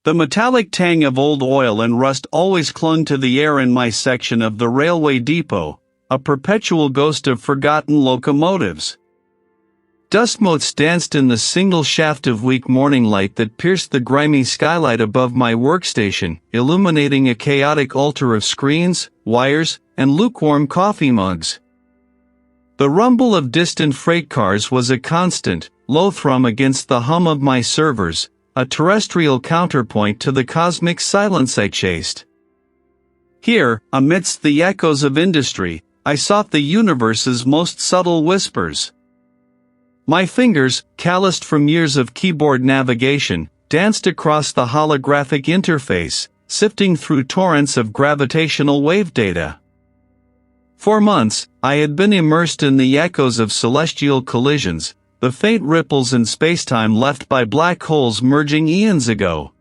The metallic tang of old oil and rust always clung to the air in my section of the railway depot, a perpetual ghost of forgotten locomotives. Dust motes danced in the single shaft of weak morning light that pierced the grimy skylight above my workstation, illuminating a chaotic altar of screens, wires, and lukewarm coffee mugs. The rumble of distant freight cars was a constant, low thrum against the hum of my servers, a terrestrial counterpoint to the cosmic silence I chased. Here, amidst the echoes of industry, I sought the universe's most subtle whispers. My fingers, calloused from years of keyboard navigation, danced across the holographic interface, sifting through torrents of gravitational wave data. For months, I had been immersed in the echoes of celestial collisions, the faint ripples in spacetime left by black holes merging eons ago.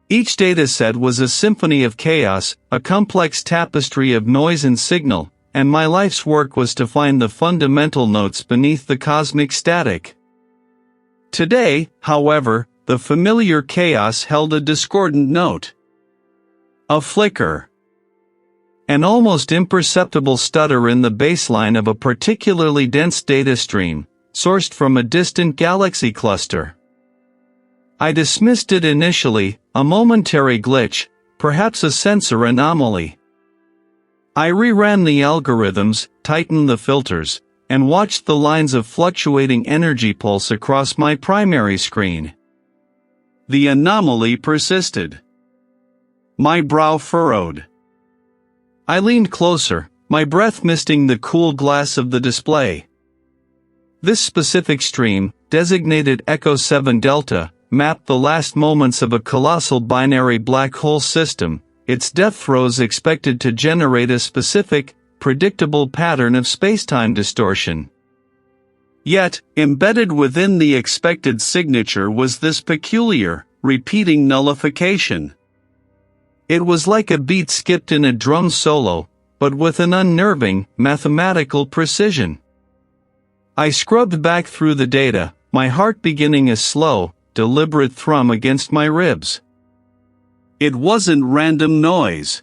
Each dataset was a symphony of chaos, a complex tapestry of noise and signal, and my life's work was to find the fundamental notes beneath the cosmic static. Today, however, the familiar chaos held a discordant note. A flicker. An almost imperceptible stutter in the baseline of a particularly dense data stream, sourced from a distant galaxy cluster. I dismissed it initially, a momentary glitch, perhaps a sensor anomaly. I reran the algorithms, tightened the filters, and watched the lines of fluctuating energy pulse across my primary screen. The anomaly persisted. My brow furrowed. I leaned closer, my breath misting the cool glass of the display. This specific stream, designated Echo 7 Delta, mapped the last moments of a colossal binary black hole system, its death throes expected to generate a specific, predictable pattern of spacetime distortion. Yet, embedded within the expected signature was this peculiar, repeating nullification. It was like a beat skipped in a drum solo, but with an unnerving, mathematical precision. I scrubbed back through the data, my heart beginning a slow, deliberate thrum against my ribs. It wasn't random noise.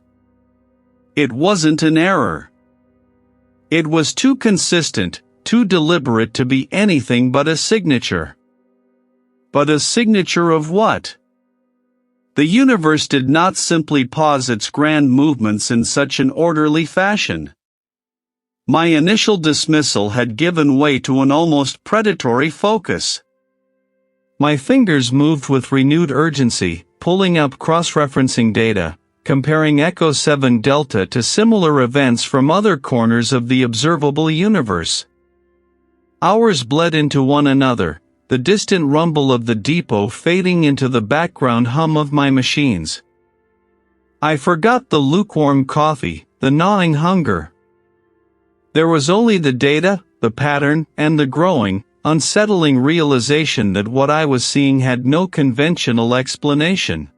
It wasn't an error. It was too consistent, too deliberate to be anything but a signature. But a signature of what? The universe did not simply pause its grand movements in such an orderly fashion. My initial dismissal had given way to an almost predatory focus. My fingers moved with renewed urgency, pulling up cross-referencing data, comparing Echo 7 Delta to similar events from other corners of the observable universe. Hours bled into one another, the distant rumble of the depot fading into the background hum of my machines. I forgot the lukewarm coffee, the gnawing hunger. There was only the data, the pattern, and the growing, unsettling realization that what I was seeing had no conventional explanation.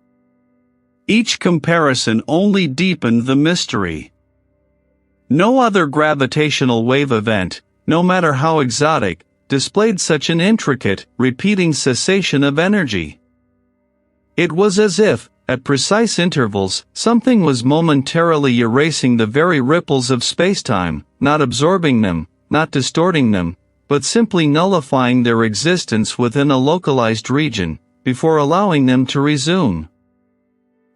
Each comparison only deepened the mystery. No other gravitational wave event, no matter how exotic, displayed such an intricate, repeating cessation of energy. It was as if, at precise intervals, something was momentarily erasing the very ripples of spacetime, not absorbing them, not distorting them, but simply nullifying their existence within a localized region, before allowing them to resume.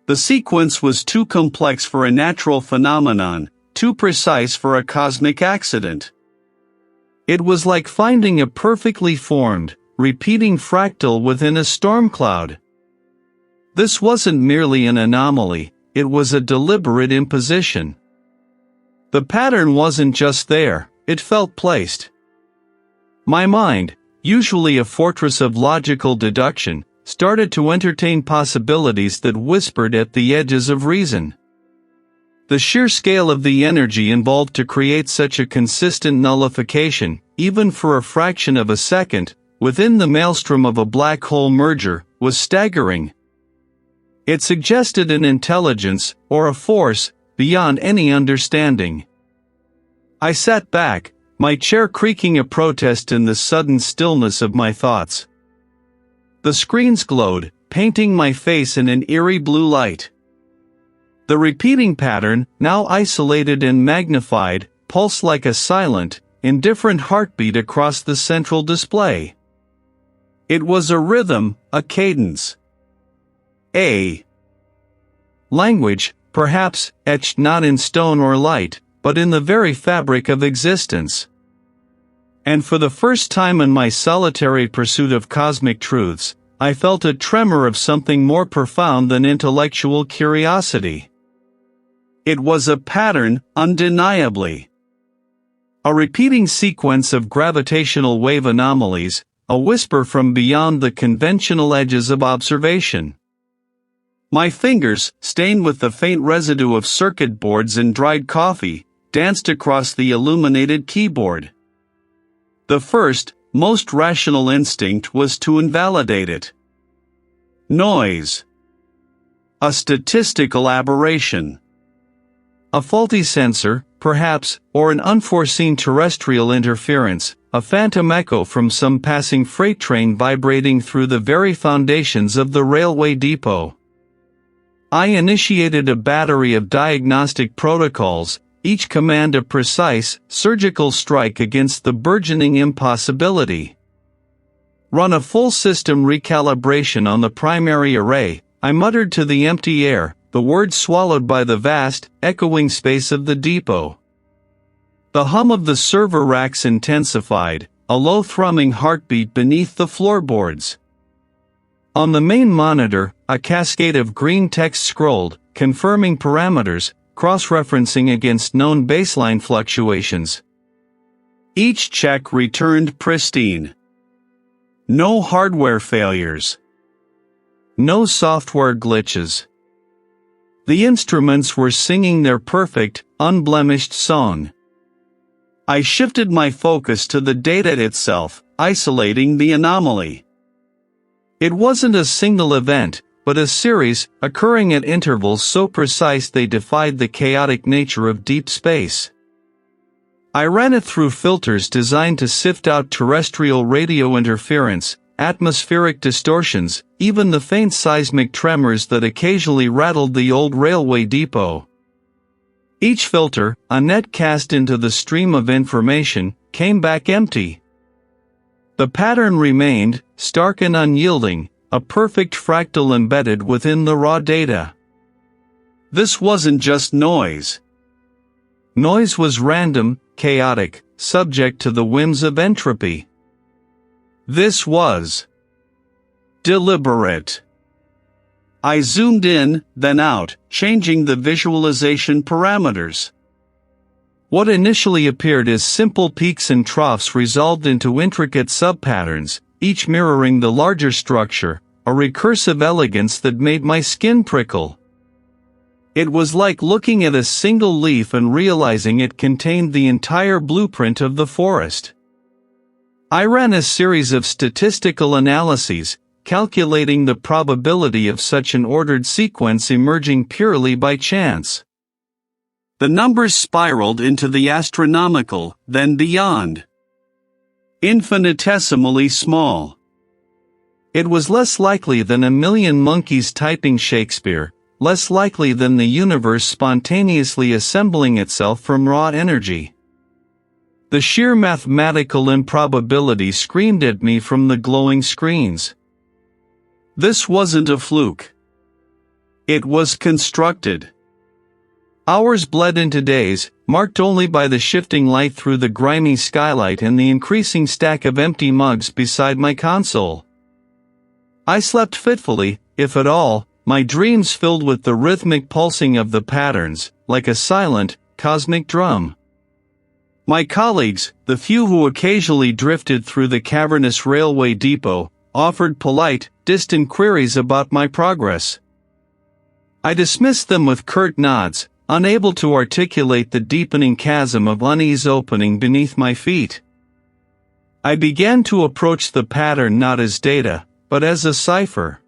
The sequence was too complex for a natural phenomenon, too precise for a cosmic accident. It was like finding a perfectly formed, repeating fractal within a storm cloud. This wasn't merely an anomaly, it was a deliberate imposition. The pattern wasn't just there, it felt placed. My mind, usually a fortress of logical deduction, started to entertain possibilities that whispered at the edges of reason. The sheer scale of the energy involved to create such a consistent nullification, even for a fraction of a second, within the maelstrom of a black hole merger, was staggering. It suggested an intelligence, or a force, beyond any understanding. I sat back, my chair creaking a protest in the sudden stillness of my thoughts. The screens glowed, painting my face in an eerie blue light. The repeating pattern, now isolated and magnified, pulsed like a silent, indifferent heartbeat across the central display. It was a rhythm, a cadence. A language, perhaps, etched not in stone or light, but in the very fabric of existence. And for the first time in my solitary pursuit of cosmic truths, I felt a tremor of something more profound than intellectual curiosity. It was a pattern, undeniably. A repeating sequence of gravitational wave anomalies, a whisper from beyond the conventional edges of observation. My fingers, stained with the faint residue of circuit boards and dried coffee, danced across the illuminated keyboard. The first, most rational instinct was to invalidate it. Noise. A statistical aberration. A faulty sensor, perhaps, or an unforeseen terrestrial interference, a phantom echo from some passing freight train vibrating through the very foundations of the railway depot. I initiated a battery of diagnostic protocols, each command a precise, surgical strike against the burgeoning impossibility. Run a full system recalibration on the primary array, I muttered to the empty air, the words swallowed by the vast, echoing space of the depot. The hum of the server racks intensified, a low thrumming heartbeat beneath the floorboards. On the main monitor, a cascade of green text scrolled, confirming parameters, cross-referencing against known baseline fluctuations. Each check returned pristine. No hardware failures. No software glitches. The instruments were singing their perfect, unblemished song. I shifted my focus to the data itself, isolating the anomaly. It wasn't a single event, but a series, occurring at intervals so precise they defied the chaotic nature of deep space. I ran it through filters designed to sift out terrestrial radio interference, atmospheric distortions, even the faint seismic tremors that occasionally rattled the old railway depot. Each filter, a net cast into the stream of information, came back empty. The pattern remained, stark and unyielding, a perfect fractal embedded within the raw data. This wasn't just noise. Noise was random, chaotic, subject to the whims of entropy. This was deliberate. I zoomed in, then out, changing the visualization parameters. What initially appeared as simple peaks and troughs resolved into intricate subpatterns, each mirroring the larger structure, a recursive elegance that made my skin prickle. It was like looking at a single leaf and realizing it contained the entire blueprint of the forest. I ran a series of statistical analyses, calculating the probability of such an ordered sequence emerging purely by chance. The numbers spiraled into the astronomical, then beyond. Infinitesimally small. It was less likely than a million monkeys typing Shakespeare, less likely than the universe spontaneously assembling itself from raw energy. The sheer mathematical improbability screamed at me from the glowing screens. This wasn't a fluke. It was constructed. Hours bled into days, marked only by the shifting light through the grimy skylight and the increasing stack of empty mugs beside my console. I slept fitfully, if at all, my dreams filled with the rhythmic pulsing of the patterns, like a silent, cosmic drum. My colleagues, the few who occasionally drifted through the cavernous railway depot, offered polite, distant queries about my progress. I dismissed them with curt nods, unable to articulate the deepening chasm of unease opening beneath my feet. I began to approach the pattern not as data, but as a cipher.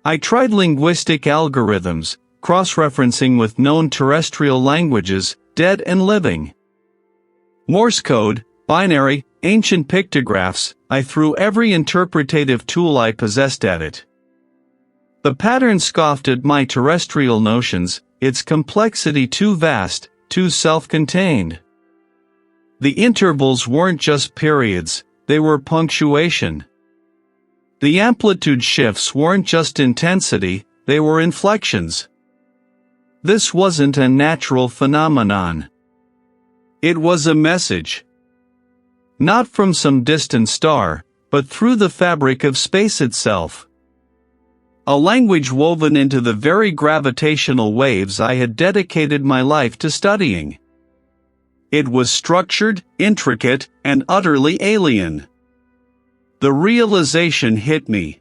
I tried linguistic algorithms, cross-referencing with known terrestrial languages, dead and living. Morse code, binary, ancient pictographs, I threw every interpretative tool I possessed at it. The pattern scoffed at my terrestrial notions, its complexity too vast, too self-contained. The intervals weren't just periods, they were punctuation. The amplitude shifts weren't just intensity, they were inflections. This wasn't a natural phenomenon. It was a message. Not from some distant star, but through the fabric of space itself. A language woven into the very gravitational waves I had dedicated my life to studying. It was structured, intricate, and utterly alien. The realization hit me.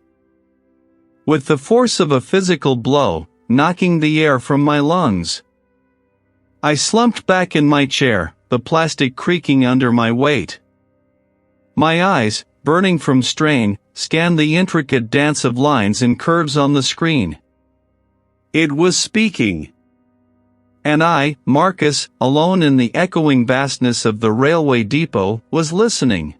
With the force of a physical blow, knocking the air from my lungs. I slumped back in my chair, the plastic creaking under my weight. My eyes, burning from strain, scanned the intricate dance of lines and curves on the screen. It was speaking. And I, Marcus, alone in the echoing vastness of the railway depot, was listening.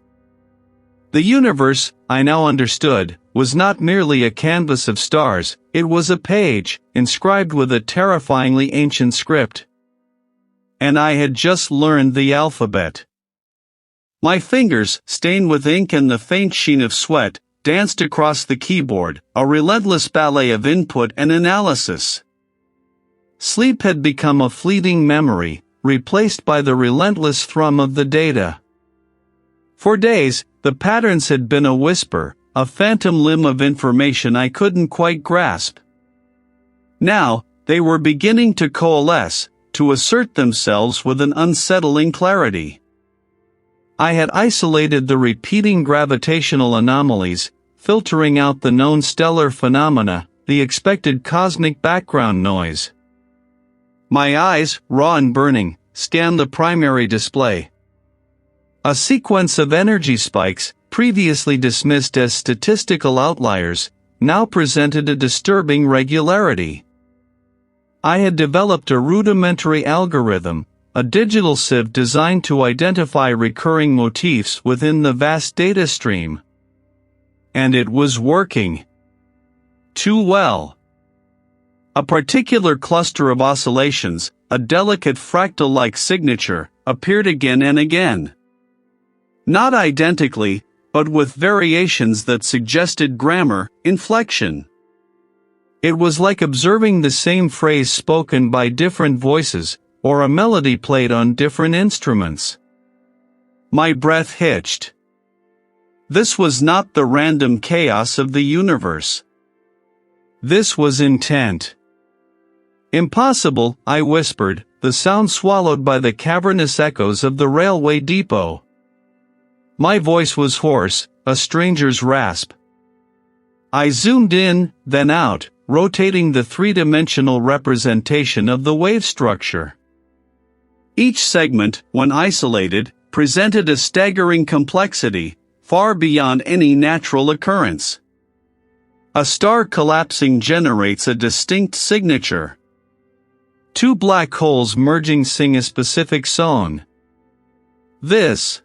The universe, I now understood, was not merely a canvas of stars, it was a page, inscribed with a terrifyingly ancient script. And I had just learned the alphabet. My fingers, stained with ink and the faint sheen of sweat, danced across the keyboard, a relentless ballet of input and analysis. Sleep had become a fleeting memory, replaced by the relentless thrum of the data. For days, the patterns had been a whisper, a phantom limb of information I couldn't quite grasp. Now, they were beginning to coalesce, to assert themselves with an unsettling clarity. I had isolated the repeating gravitational anomalies, filtering out the known stellar phenomena, the expected cosmic background noise. My eyes, raw and burning, scanned the primary display. A sequence of energy spikes, previously dismissed as statistical outliers, now presented a disturbing regularity. I had developed a rudimentary algorithm, a digital sieve designed to identify recurring motifs within the vast data stream. And it was working. Too well. A particular cluster of oscillations, a delicate fractal-like signature, appeared again and again. Not identically, but with variations that suggested grammar, inflection. It was like observing the same phrase spoken by different voices, or a melody played on different instruments. My breath hitched. This was not the random chaos of the universe. This was intent. Impossible, I whispered, the sound swallowed by the cavernous echoes of the railway depot. My voice was hoarse, a stranger's rasp. I zoomed in, then out, rotating the three-dimensional representation of the wave structure. Each segment, when isolated, presented a staggering complexity, far beyond any natural occurrence. A star collapsing generates a distinct signature. Two black holes merging sing a specific song. This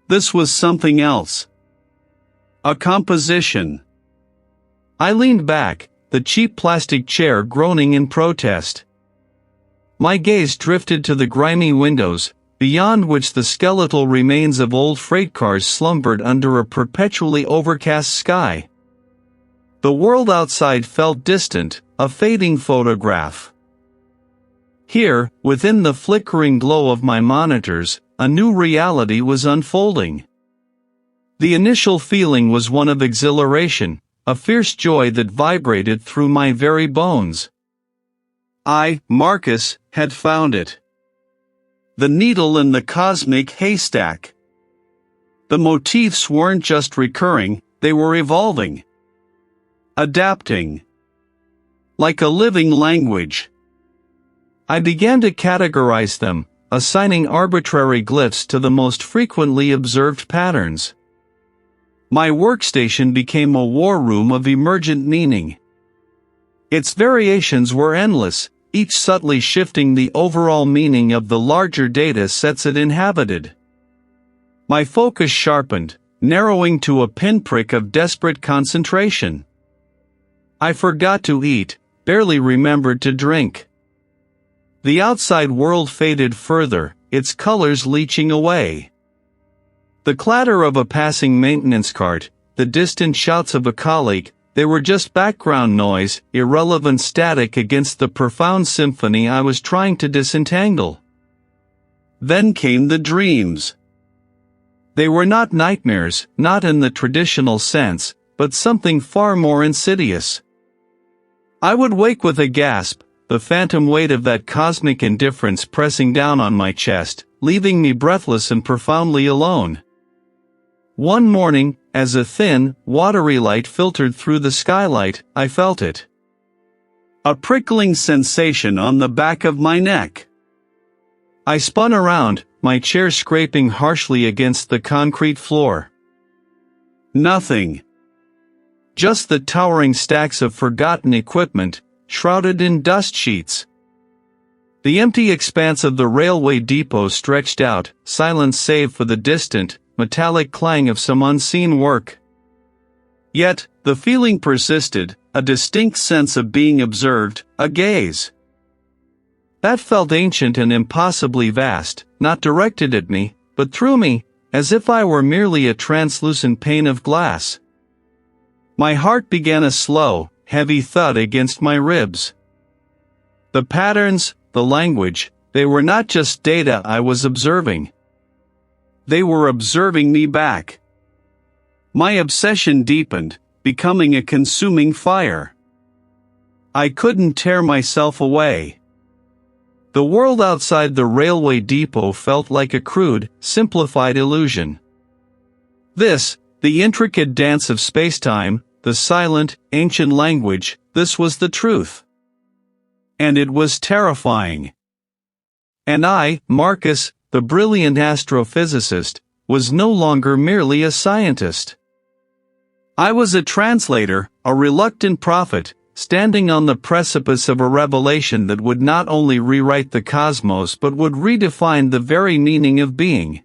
was something else. A composition. I leaned back, the cheap plastic chair groaning in protest. My gaze drifted to the grimy windows, beyond which the skeletal remains of old freight cars slumbered under a perpetually overcast sky. The world outside felt distant, a fading photograph. Here, within the flickering glow of my monitors, a new reality was unfolding. The initial feeling was one of exhilaration, a fierce joy that vibrated through my very bones. I, Marcus, had found it. The needle in the cosmic haystack. The motifs weren't just recurring, they were evolving. Adapting. Like a living language. I began to categorize them, assigning arbitrary glyphs to the most frequently observed patterns. My workstation became a war room of emergent meaning. Its variations were endless, each subtly shifting the overall meaning of the larger data sets it inhabited. My focus sharpened, narrowing to a pinprick of desperate concentration. I forgot to eat, barely remembered to drink. The outside world faded further, its colors leaching away. The clatter of a passing maintenance cart, the distant shouts of a colleague, they were just background noise, irrelevant static against the profound symphony I was trying to disentangle. Then came the dreams. They were not nightmares, not in the traditional sense, but something far more insidious. I would wake with a gasp, the phantom weight of that cosmic indifference pressing down on my chest, leaving me breathless and profoundly alone. One morning, as a thin, watery light filtered through the skylight, I felt it. A prickling sensation on the back of my neck. I spun around, my chair scraping harshly against the concrete floor. Nothing. Just the towering stacks of forgotten equipment, shrouded in dust sheets. The empty expanse of the railway depot stretched out, silence save for the distant, metallic clang of some unseen work. Yet, the feeling persisted, a distinct sense of being observed, a gaze. That felt ancient and impossibly vast, not directed at me, but through me, as if I were merely a translucent pane of glass. My heart began a slow, heavy thud against my ribs. The patterns, the language, they were not just data I was observing. They were observing me back. My obsession deepened, becoming a consuming fire. I couldn't tear myself away. The world outside the railway depot felt like a crude, simplified illusion. This, the intricate dance of space-time, the silent, ancient language, this was the truth. And it was terrifying. And I, Marcus, the brilliant astrophysicist, was no longer merely a scientist. I was a translator, a reluctant prophet, standing on the precipice of a revelation that would not only rewrite the cosmos but would redefine the very meaning of being.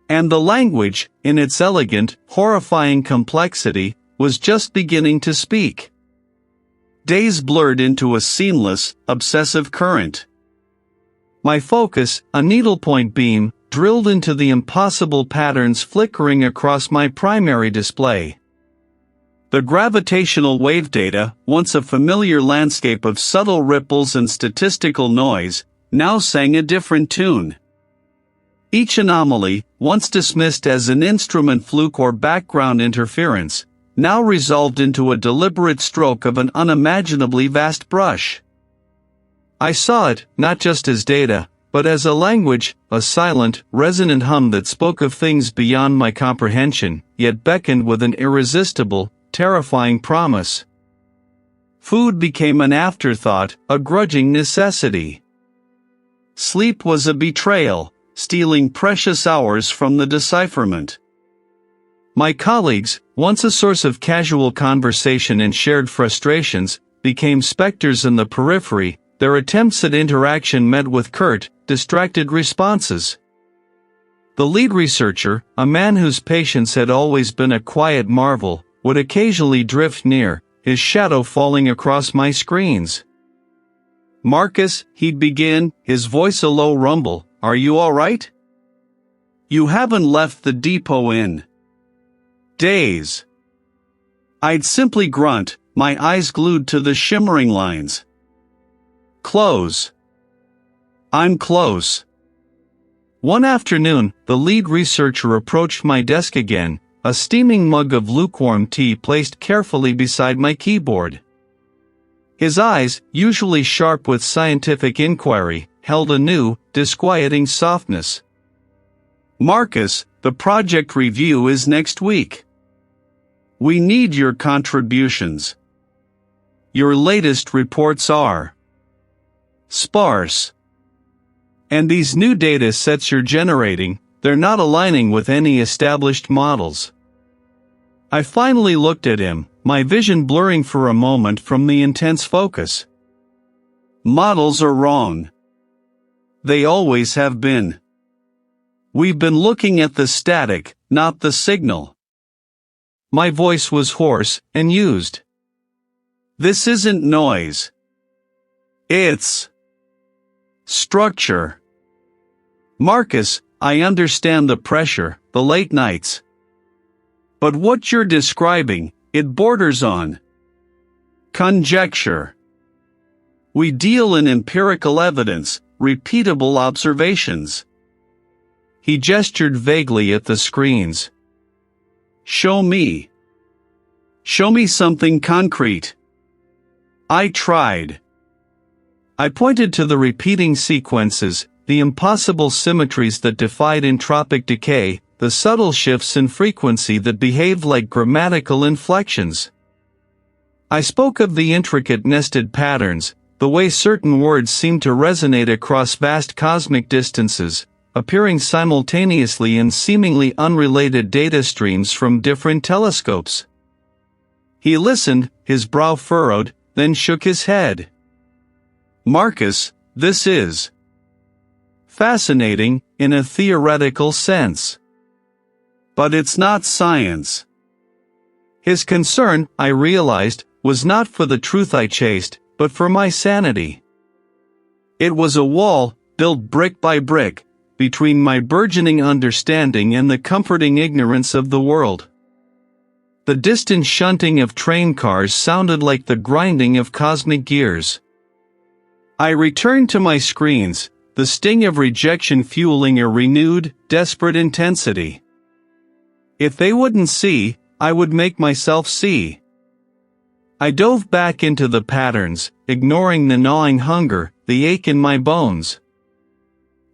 And the language, in its elegant, horrifying complexity, was just beginning to speak. Days blurred into a seamless, obsessive current. My focus, a needlepoint beam, drilled into the impossible patterns flickering across my primary display. The gravitational wave data, once a familiar landscape of subtle ripples and statistical noise, now sang a different tune. Each anomaly, once dismissed as an instrument fluke or background interference, now resolved into a deliberate stroke of an unimaginably vast brush. I saw it, not just as data, but as a language, a silent, resonant hum that spoke of things beyond my comprehension, yet beckoned with an irresistible, terrifying promise. Food became an afterthought, a grudging necessity. Sleep was a betrayal, stealing precious hours from the decipherment. My colleagues, once a source of casual conversation and shared frustrations, became specters in the periphery, their attempts at interaction met with curt, distracted responses. The lead researcher, a man whose patience had always been a quiet marvel, would occasionally drift near, his shadow falling across my screens. "Marcus," he'd begin, his voice a low rumble, "are you all right? You haven't left the depot in days." I'd simply grunt, my eyes glued to the shimmering lines. "Close. I'm close." One afternoon, the lead researcher approached my desk again, a steaming mug of lukewarm tea placed carefully beside my keyboard. His eyes, usually sharp with scientific inquiry, held a new, disquieting softness. "Marcus, the project review is next week. We need your contributions. Your latest reports are sparse. And these new data sets you're generating, they're not aligning with any established models." I finally looked at him, my vision blurring for a moment from the intense focus. "Models are wrong. They always have been. We've been looking at the static, not the signal." My voice was hoarse and used. This isn't noise. It's structure. Marcus, I understand the pressure, the late nights. But what you're describing, it borders on conjecture. We deal in empirical evidence, repeatable observations. He gestured vaguely at the screens. Show me. Show me something concrete. I tried. I pointed to the repeating sequences, the impossible symmetries that defied entropic decay, the subtle shifts in frequency that behaved like grammatical inflections. I spoke of the intricate nested patterns, the way certain words seemed to resonate across vast cosmic distances, appearing simultaneously in seemingly unrelated data streams from different telescopes. He listened, his brow furrowed, then shook his head. Marcus, this is fascinating, in a theoretical sense. But it's not science. His concern, I realized, was not for the truth I chased, but for my sanity. It was a wall, built brick by brick, between my burgeoning understanding and the comforting ignorance of the world. The distant shunting of train cars sounded like the grinding of cosmic gears. I returned to my screens, the sting of rejection fueling a renewed, desperate intensity. If they wouldn't see, I would make myself see. I dove back into the patterns, ignoring the gnawing hunger, the ache in my bones.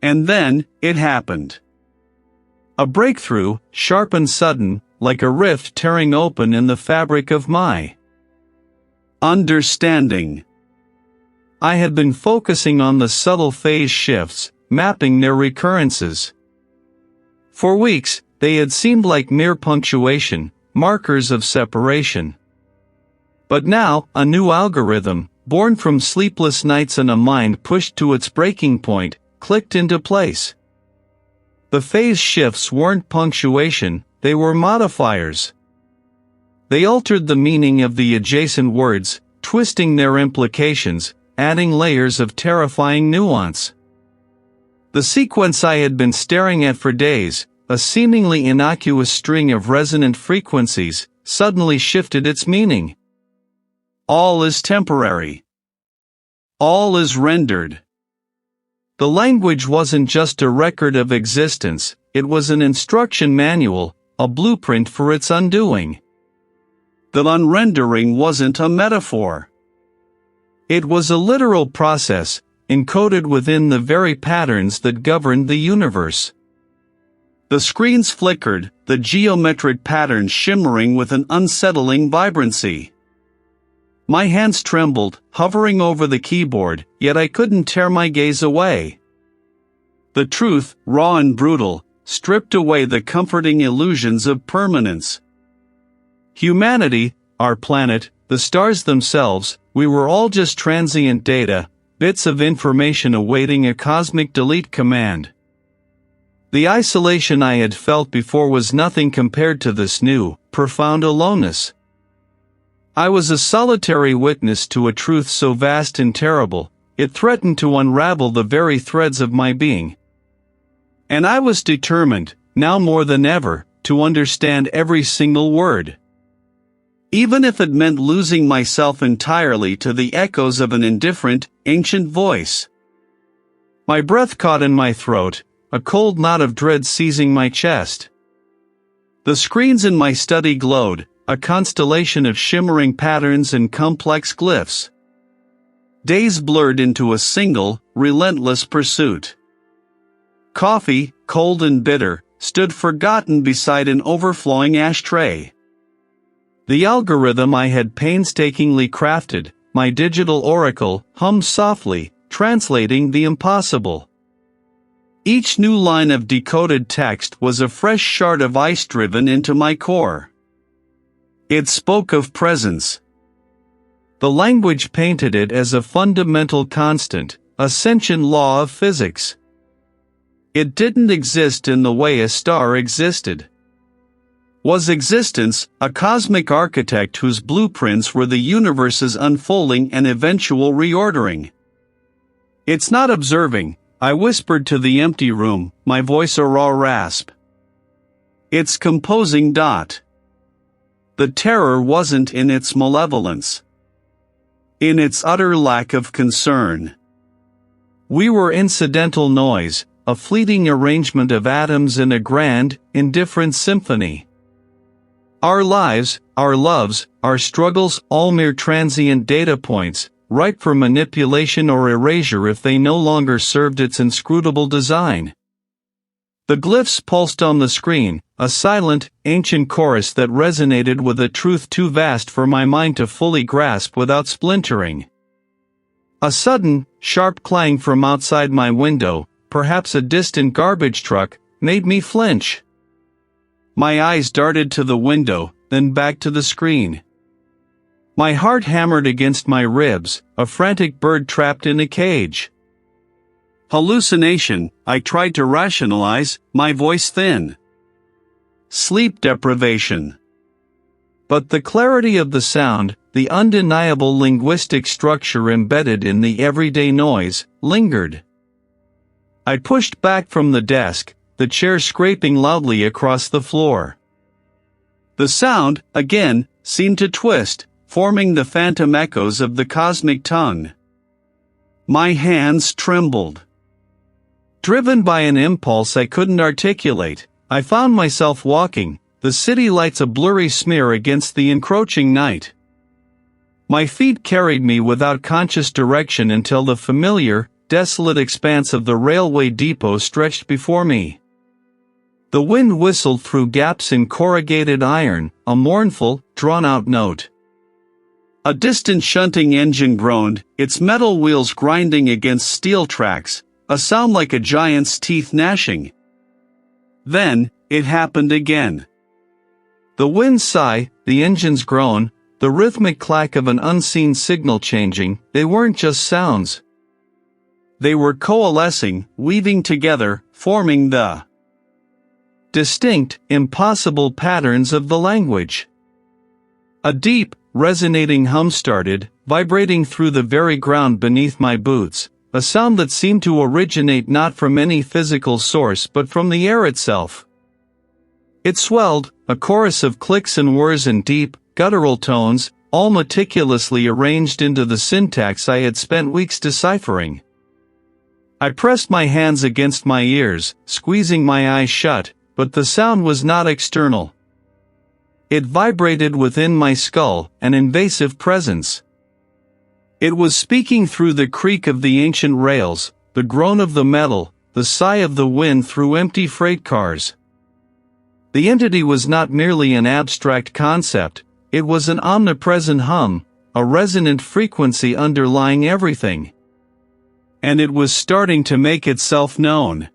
And then, it happened. A breakthrough, sharp and sudden, like a rift tearing open in the fabric of my understanding. I had been focusing on the subtle phase shifts, mapping their recurrences. For weeks, they had seemed like mere punctuation, markers of separation. But now, a new algorithm, born from sleepless nights and a mind pushed to its breaking point, clicked into place. The phase shifts weren't punctuation, they were modifiers. They altered the meaning of the adjacent words, twisting their implications, adding layers of terrifying nuance. The sequence I had been staring at for days, a seemingly innocuous string of resonant frequencies, suddenly shifted its meaning. All is temporary. All is rendered. The language wasn't just a record of existence, it was an instruction manual, a blueprint for its undoing. The unrendering wasn't a metaphor. It was a literal process, encoded within the very patterns that governed the universe. The screens flickered, the geometric patterns shimmering with an unsettling vibrancy. My hands trembled, hovering over the keyboard, yet I couldn't tear my gaze away. The truth, raw and brutal, stripped away the comforting illusions of permanence. Humanity, our planet, the stars themselves, we were all just transient data, bits of information awaiting a cosmic delete command. The isolation I had felt before was nothing compared to this new, profound aloneness. I was a solitary witness to a truth so vast and terrible, it threatened to unravel the very threads of my being. And I was determined, now more than ever, to understand every single word. Even if it meant losing myself entirely to the echoes of an indifferent, ancient voice. My breath caught in my throat, a cold knot of dread seizing my chest. The screens in my study glowed, a constellation of shimmering patterns and complex glyphs. Days blurred into a single, relentless pursuit. Coffee, cold and bitter, stood forgotten beside an overflowing ashtray. The algorithm I had painstakingly crafted, my digital oracle, hummed softly, translating the impossible. Each new line of decoded text was a fresh shard of ice driven into my core. It spoke of presence. The language painted it as a fundamental constant, a sentient law of physics. It didn't exist in the way a star existed. Was existence, a cosmic architect whose blueprints were the universe's unfolding and eventual reordering? It's not observing, I whispered to the empty room, my voice a raw rasp. It's composing. The terror wasn't in its malevolence. In its utter lack of concern. We were incidental noise, a fleeting arrangement of atoms in a grand, indifferent symphony. Our lives, our loves, our struggles, all mere transient data points, ripe for manipulation or erasure if they no longer served its inscrutable design. The glyphs pulsed on the screen, a silent, ancient chorus that resonated with a truth too vast for my mind to fully grasp without splintering. A sudden, sharp clang from outside my window, perhaps a distant garbage truck, made me flinch. My eyes darted to the window, then back to the screen. My heart hammered against my ribs, a frantic bird trapped in a cage. Hallucination, I tried to rationalize, my voice thin. Sleep deprivation. But the clarity of the sound, the undeniable linguistic structure embedded in the everyday noise, lingered. I pushed back from the desk, the chair scraping loudly across the floor. The sound, again, seemed to twist, forming the phantom echoes of the cosmic tongue. My hands trembled. Driven by an impulse I couldn't articulate, I found myself walking, the city lights a blurry smear against the encroaching night. My feet carried me without conscious direction until the familiar, desolate expanse of the railway depot stretched before me. The wind whistled through gaps in corrugated iron, a mournful, drawn-out note. A distant shunting engine groaned, its metal wheels grinding against steel tracks, a sound like a giant's teeth gnashing. Then, it happened again. The wind's sigh, the engine's groan, the rhythmic clack of an unseen signal changing, they weren't just sounds. They were coalescing, weaving together, forming the distinct, impossible patterns of the language. A deep, resonating hum started, vibrating through the very ground beneath my boots, a sound that seemed to originate not from any physical source but from the air itself. It swelled, a chorus of clicks and whirs and deep, guttural tones, all meticulously arranged into the syntax I had spent weeks deciphering. I pressed my hands against my ears, squeezing my eyes shut, but the sound was not external. It vibrated within my skull, an invasive presence. It was speaking through the creak of the ancient rails, the groan of the metal, the sigh of the wind through empty freight cars. The entity was not merely an abstract concept, it was an omnipresent hum, a resonant frequency underlying everything. And it was starting to make itself known.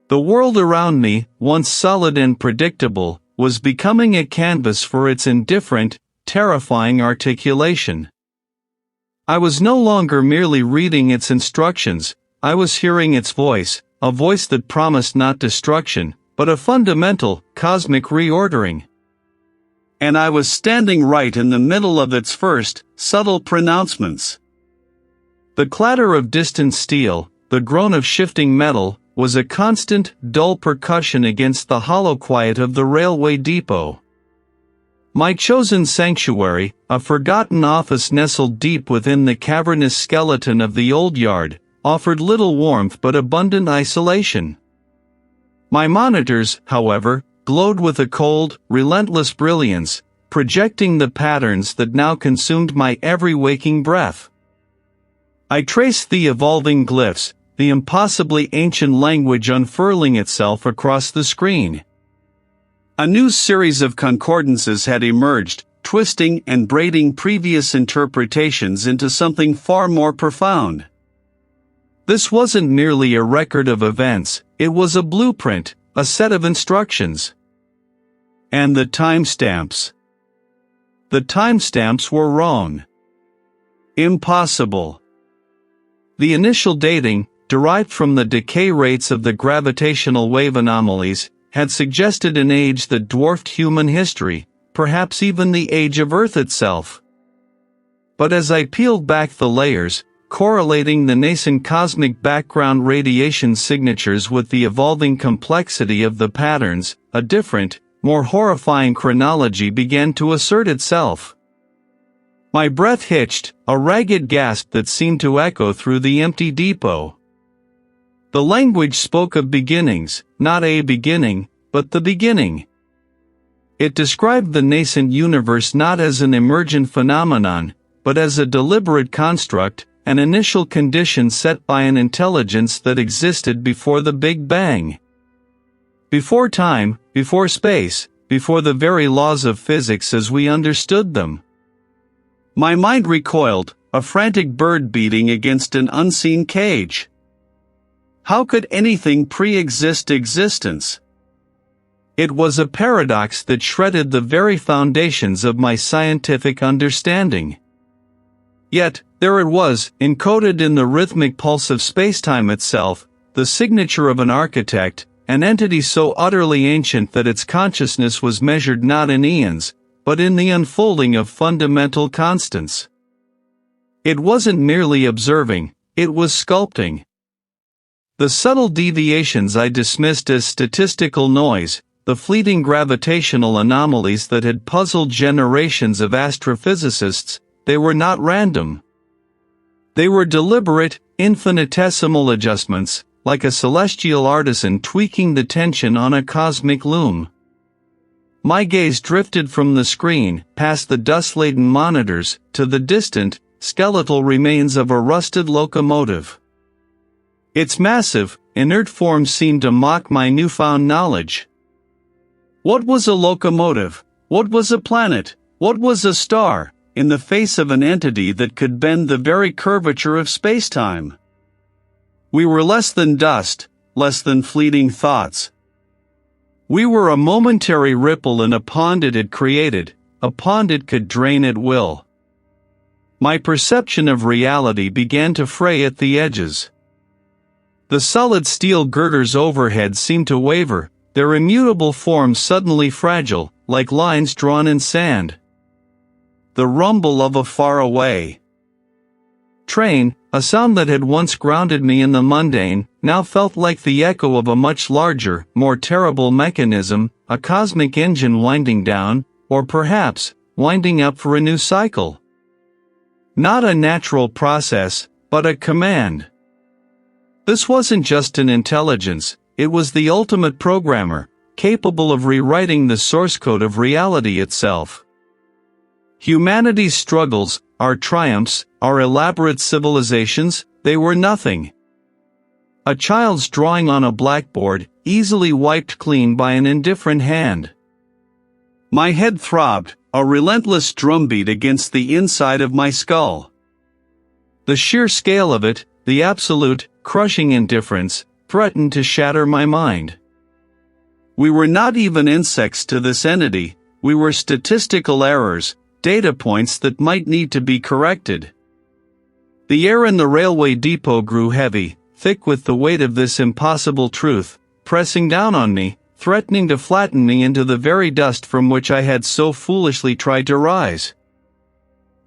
The world around me, once solid and predictable, was becoming a canvas for its indifferent, terrifying articulation. I was no longer merely reading its instructions, I was hearing its voice, a voice that promised not destruction, but a fundamental, cosmic reordering. And I was standing right in the middle of its first, subtle pronouncements. The clatter of distant steel, the groan of shifting metal, was a constant, dull percussion against the hollow quiet of the railway depot. My chosen sanctuary, a forgotten office nestled deep within the cavernous skeleton of the old yard, offered little warmth but abundant isolation. My monitors, however, glowed with a cold, relentless brilliance, projecting the patterns that now consumed my every waking breath. I traced the evolving glyphs, the impossibly ancient language unfurling itself across the screen. A new series of concordances had emerged, twisting and braiding previous interpretations into something far more profound. This wasn't merely a record of events, it was a blueprint, a set of instructions. And the timestamps. The timestamps were wrong. Impossible. The initial dating, derived from the decay rates of the gravitational wave anomalies, had suggested an age that dwarfed human history, perhaps even the age of Earth itself. But as I peeled back the layers, correlating the nascent cosmic background radiation signatures with the evolving complexity of the patterns, a different, more horrifying chronology began to assert itself. My breath hitched, a ragged gasp that seemed to echo through the empty depot. The language spoke of beginnings, not a beginning, but the beginning. It described the nascent universe not as an emergent phenomenon, but as a deliberate construct, an initial condition set by an intelligence that existed before the Big Bang. Before time, before space, before the very laws of physics as we understood them. My mind recoiled, a frantic bird beating against an unseen cage. How could anything pre-exist existence? It was a paradox that shredded the very foundations of my scientific understanding. Yet, there it was, encoded in the rhythmic pulse of spacetime itself, the signature of an architect, an entity so utterly ancient that its consciousness was measured not in eons, but in the unfolding of fundamental constants. It wasn't merely observing, it was sculpting. The subtle deviations I dismissed as statistical noise, the fleeting gravitational anomalies that had puzzled generations of astrophysicists, they were not random. They were deliberate, infinitesimal adjustments, like a celestial artisan tweaking the tension on a cosmic loom. My gaze drifted from the screen, past the dust-laden monitors, to the distant, skeletal remains of a rusted locomotive. Its massive, inert form seemed to mock my newfound knowledge. What was a locomotive? What was a planet? What was a star, in the face of an entity that could bend the very curvature of spacetime? We were less than dust, less than fleeting thoughts. We were a momentary ripple in a pond it had created, a pond it could drain at will. My perception of reality began to fray at the edges. The solid steel girders overhead seemed to waver, their immutable forms suddenly fragile, like lines drawn in sand. The rumble of a faraway train, a sound that had once grounded me in the mundane, now felt like the echo of a much larger, more terrible mechanism, a cosmic engine winding down, or perhaps, winding up for a new cycle. Not a natural process, but a command. This wasn't just an intelligence, it was the ultimate programmer, capable of rewriting the source code of reality itself. Humanity's struggles, our triumphs, our elaborate civilizations, they were nothing. A child's drawing on a blackboard, easily wiped clean by an indifferent hand. My head throbbed, a relentless drumbeat against the inside of my skull. The sheer scale of it, the absolute, crushing indifference, threatened to shatter my mind. We were not even insects to this entity, we were statistical errors, data points that might need to be corrected. The air in the railway depot grew heavy, thick with the weight of this impossible truth, pressing down on me, threatening to flatten me into the very dust from which I had so foolishly tried to rise.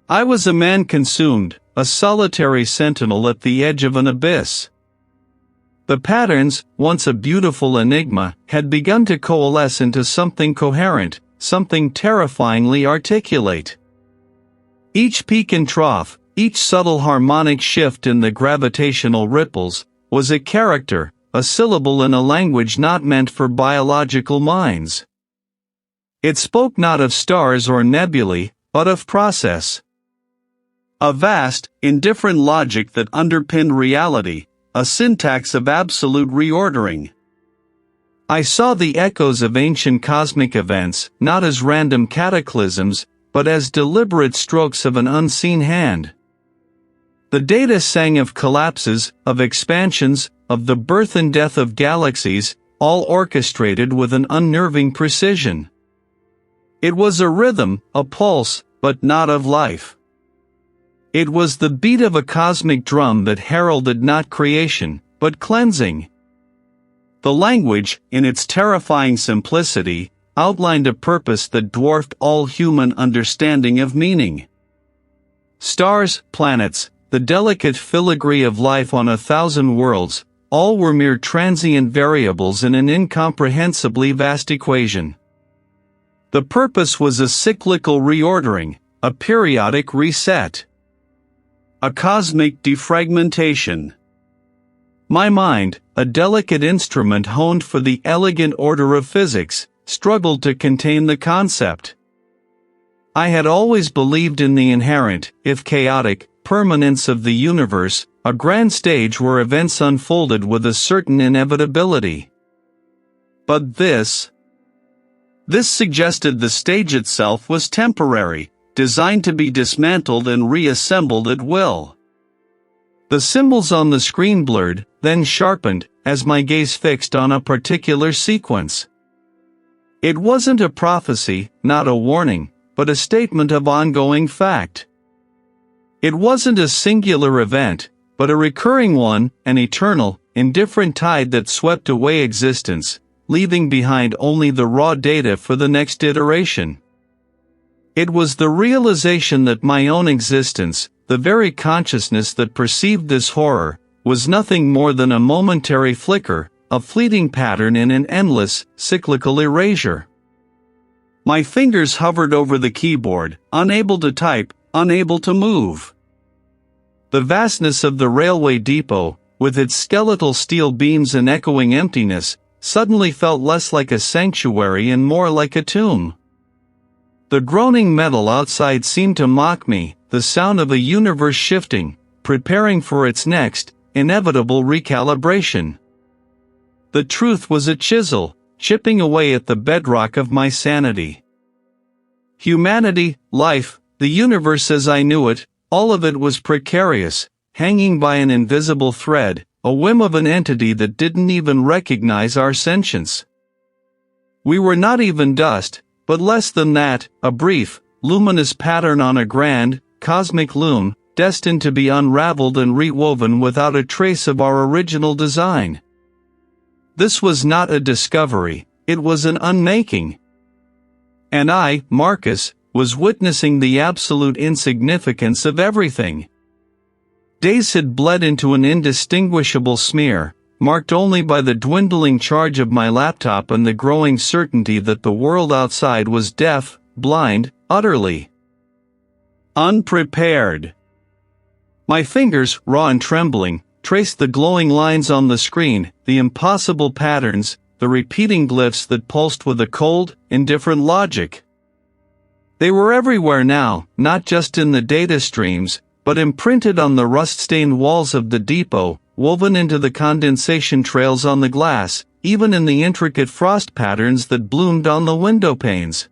I was a man consumed, a solitary sentinel at the edge of an abyss. The patterns, once a beautiful enigma, had begun to coalesce into something coherent, something terrifyingly articulate. Each peak and trough, each subtle harmonic shift in the gravitational ripples, was a character, a syllable in a language not meant for biological minds. It spoke not of stars or nebulae, but of process. A vast, indifferent logic that underpinned reality, a syntax of absolute reordering. I saw the echoes of ancient cosmic events, not as random cataclysms, but as deliberate strokes of an unseen hand. The data sang of collapses, of expansions, of the birth and death of galaxies, all orchestrated with an unnerving precision. It was a rhythm, a pulse, but not of life. It was the beat of a cosmic drum that heralded not creation, but cleansing. The language, in its terrifying simplicity, outlined a purpose that dwarfed all human understanding of meaning. Stars, planets, the delicate filigree of life on 1,000 worlds, all were mere transient variables in an incomprehensibly vast equation. The purpose was a cyclical reordering, a periodic reset, a cosmic defragmentation. My mind, a delicate instrument honed for the elegant order of physics, struggled to contain the concept. I had always believed in the inherent, if chaotic, permanence of the universe, a grand stage where events unfolded with a certain inevitability. But this suggested the stage itself was temporary, designed to be dismantled and reassembled at will. The symbols on the screen blurred, then sharpened, as my gaze fixed on a particular sequence. It wasn't a prophecy, not a warning, but a statement of ongoing fact. It wasn't a singular event, but a recurring one, an eternal, indifferent tide that swept away existence, leaving behind only the raw data for the next iteration. It was the realization that my own existence, the very consciousness that perceived this horror, was nothing more than a momentary flicker, a fleeting pattern in an endless, cyclical erasure. My fingers hovered over the keyboard, unable to type, unable to move. The vastness of the railway depot, with its skeletal steel beams and echoing emptiness, suddenly felt less like a sanctuary and more like a tomb. The groaning metal outside seemed to mock me, the sound of a universe shifting, preparing for its next, inevitable recalibration. The truth was a chisel, chipping away at the bedrock of my sanity. Humanity, life, the universe as I knew it, all of it was precarious, hanging by an invisible thread, a whim of an entity that didn't even recognize our sentience. We were not even dust, but less than that, a brief, luminous pattern on a grand, cosmic loom, destined to be unraveled and rewoven without a trace of our original design. This was not a discovery, it was an unmaking. And I, Marcus, was witnessing the absolute insignificance of everything. Days had bled into an indistinguishable smear, marked only by the dwindling charge of my laptop and the growing certainty that the world outside was deaf, blind, utterly unprepared. My fingers, raw and trembling, traced the glowing lines on the screen, the impossible patterns, the repeating glyphs that pulsed with a cold, indifferent logic. They were everywhere now, not just in the data streams, but imprinted on the rust-stained walls of the depot, woven into the condensation trails on the glass, even in the intricate frost patterns that bloomed on the window panes.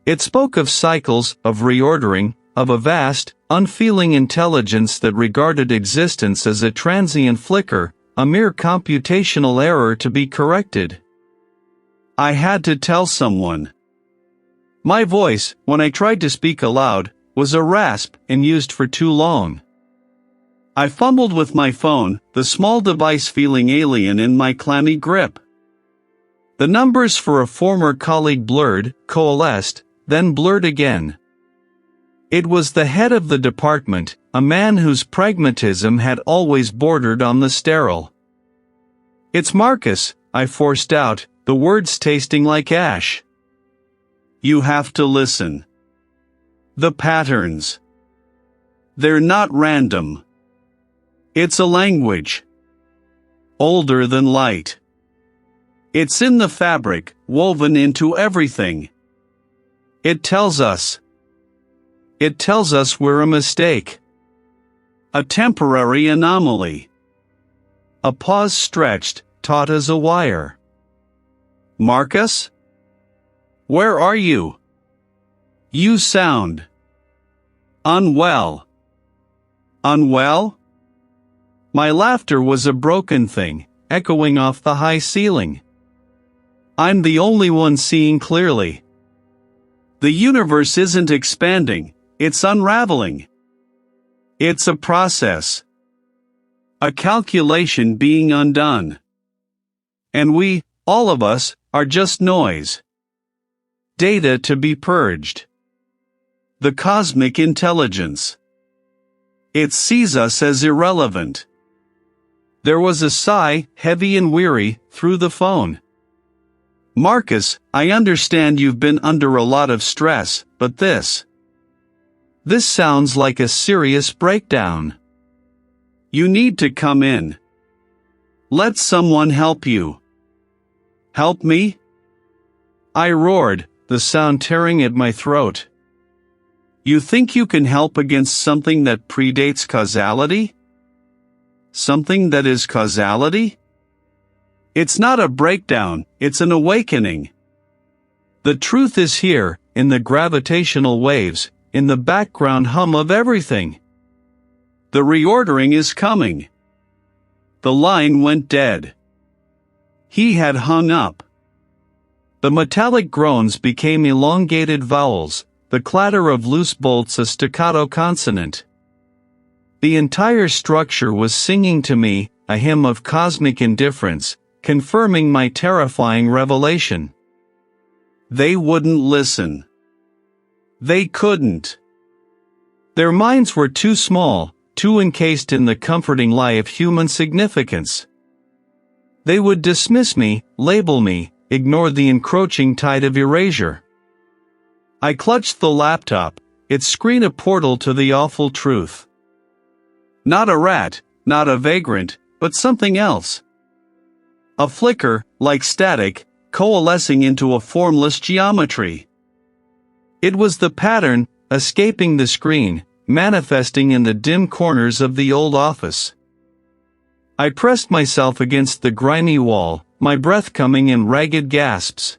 It spoke of cycles, of reordering, of a vast, unfeeling intelligence that regarded existence as a transient flicker, a mere computational error to be corrected. I had to tell someone. My voice, when I tried to speak aloud, was a rasp and used for too long. I fumbled with my phone, the small device feeling alien in my clammy grip. The numbers for a former colleague blurred, coalesced, then blurred again. It was the head of the department, a man whose pragmatism had always bordered on the sterile. "It's Marcus," I forced out, the words tasting like ash. "You have to listen. The patterns. They're not random. It's a language. Older than light. It's in the fabric, woven into everything. It tells us we're a mistake. A temporary anomaly. A pause stretched, taut as a wire. Marcus? Where are you? You sound unwell. Unwell? My laughter was a broken thing, echoing off the high ceiling. I'm the only one seeing clearly. The universe isn't expanding, it's unraveling. It's a process. A calculation being undone. And we, all of us, are just noise. Data to be purged. The cosmic intelligence. It sees us as irrelevant. There was a sigh, heavy and weary, through the phone. Marcus, I understand you've been under a lot of stress, but this sounds like a serious breakdown. You need to come in. Let someone help you. Help me? I roared, the sound tearing at my throat. You think you can help against something that predates causality? Something that is causality? It's not a breakdown, it's an awakening. The truth is here, in the gravitational waves, in the background hum of everything. The reordering is coming. The line went dead. He had hung up. The metallic groans became elongated vowels, the clatter of loose bolts a staccato consonant. The entire structure was singing to me, a hymn of cosmic indifference, confirming my terrifying revelation. They wouldn't listen. They couldn't. Their minds were too small, too encased in the comforting lie of human significance. They would dismiss me, label me, ignore the encroaching tide of erasure. I clutched the laptop, its screen a portal to the awful truth. Not a rat, not a vagrant, but something else. A flicker, like static, coalescing into a formless geometry. It was the pattern, escaping the screen, manifesting in the dim corners of the old office. I pressed myself against the grimy wall, my breath coming in ragged gasps.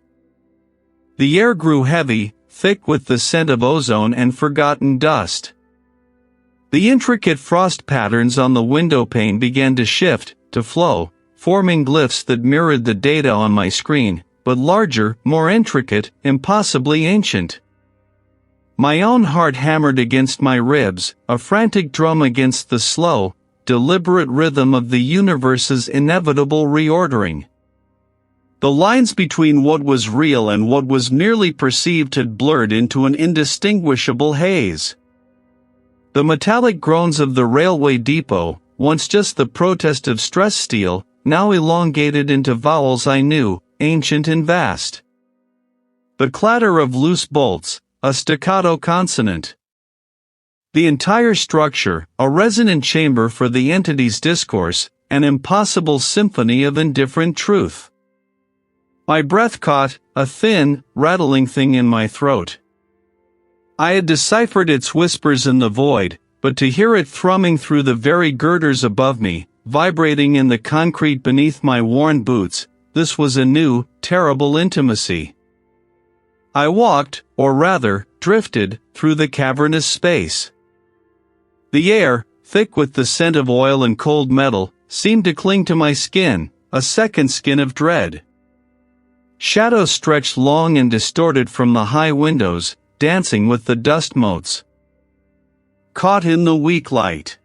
The air grew heavy, thick with the scent of ozone and forgotten dust. The intricate frost patterns on the window pane began to shift, to flow, forming glyphs that mirrored the data on my screen, but larger, more intricate, impossibly ancient. My own heart hammered against my ribs, a frantic drum against the slow, deliberate rhythm of the universe's inevitable reordering. The lines between what was real and what was merely perceived had blurred into an indistinguishable haze. The metallic groans of the railway depot, once just the protest of stress steel, now elongated into vowels I knew, ancient and vast. The clatter of loose bolts, a staccato consonant. The entire structure, a resonant chamber for the entity's discourse, an impossible symphony of indifferent truth. My breath caught, a thin, rattling thing in my throat. I had deciphered its whispers in the void, but to hear it thrumming through the very girders above me, vibrating in the concrete beneath my worn boots, this was a new, terrible intimacy. I walked, or rather, drifted, through the cavernous space. The air, thick with the scent of oil and cold metal, seemed to cling to my skin, a second skin of dread. Shadows stretched long and distorted from the high windows, dancing with the dust motes. Caught in the weak light.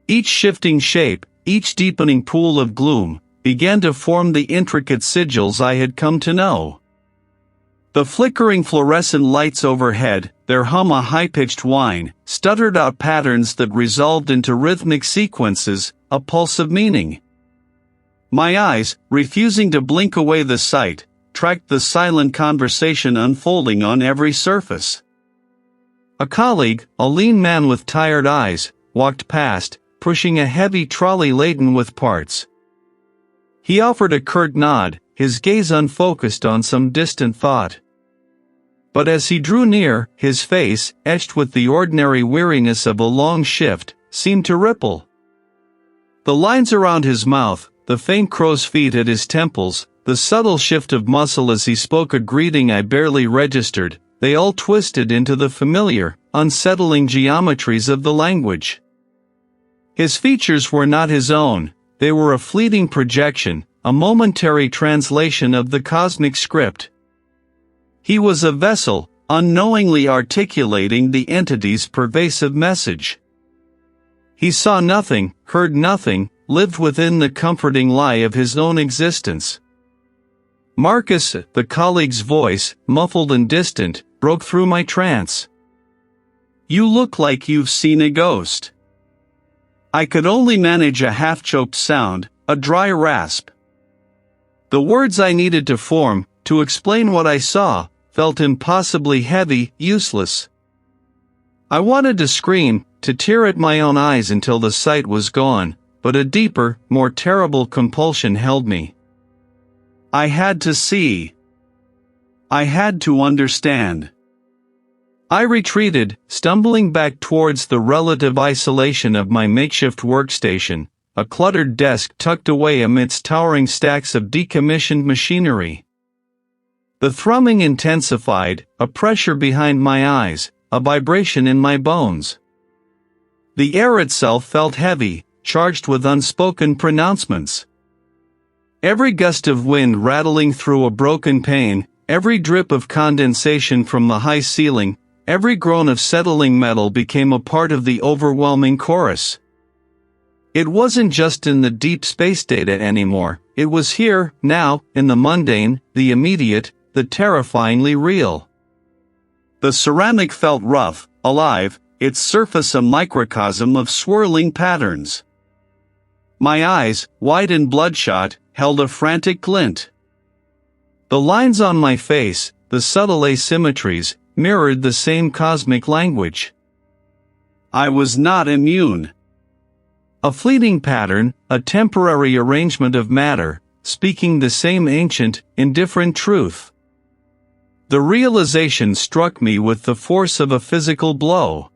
Each shifting shape, each deepening pool of gloom, began to form the intricate sigils I had come to know. The flickering fluorescent lights overhead, their hum a high-pitched whine, stuttered out patterns that resolved into rhythmic sequences, a pulse of meaning. My eyes, refusing to blink away the sight, tracked the silent conversation unfolding on every surface. A colleague, a lean man with tired eyes, walked past, pushing a heavy trolley laden with parts. He offered a curt nod, his gaze unfocused on some distant thought. But as he drew near, his face, etched with the ordinary weariness of a long shift, seemed to ripple. The lines around his mouth, the faint crow's feet at his temples, the subtle shift of muscle as he spoke a greeting I barely registered, they all twisted into the familiar, unsettling geometries of the language. His features were not his own, they were a fleeting projection, a momentary translation of the cosmic script. He was a vessel, unknowingly articulating the entity's pervasive message. He saw nothing, heard nothing, lived within the comforting lie of his own existence. "Marcus," the colleague's voice, muffled and distant, broke through my trance. "You look like you've seen a ghost." I could only manage a half-choked sound, a dry rasp. The words I needed to form, to explain what I saw, felt impossibly heavy, useless. I wanted to scream, to tear at my own eyes until the sight was gone, but a deeper, more terrible compulsion held me. I had to see. I had to understand. I retreated, stumbling back towards the relative isolation of my makeshift workstation, a cluttered desk tucked away amidst towering stacks of decommissioned machinery. The thrumming intensified, a pressure behind my eyes, a vibration in my bones. The air itself felt heavy, charged with unspoken pronouncements. Every gust of wind rattling through a broken pane, every drip of condensation from the high ceiling, every groan of settling metal became a part of the overwhelming chorus. It wasn't just in the deep space data anymore, it was here, now, in the mundane, the immediate, the terrifyingly real. The ceramic felt rough, alive, its surface a microcosm of swirling patterns. My eyes, wide and bloodshot, held a frantic glint. The lines on my face, the subtle asymmetries, mirrored the same cosmic language. I was not immune. A fleeting pattern, a temporary arrangement of matter, speaking the same ancient, indifferent truth. The realization struck me with the force of a physical blow.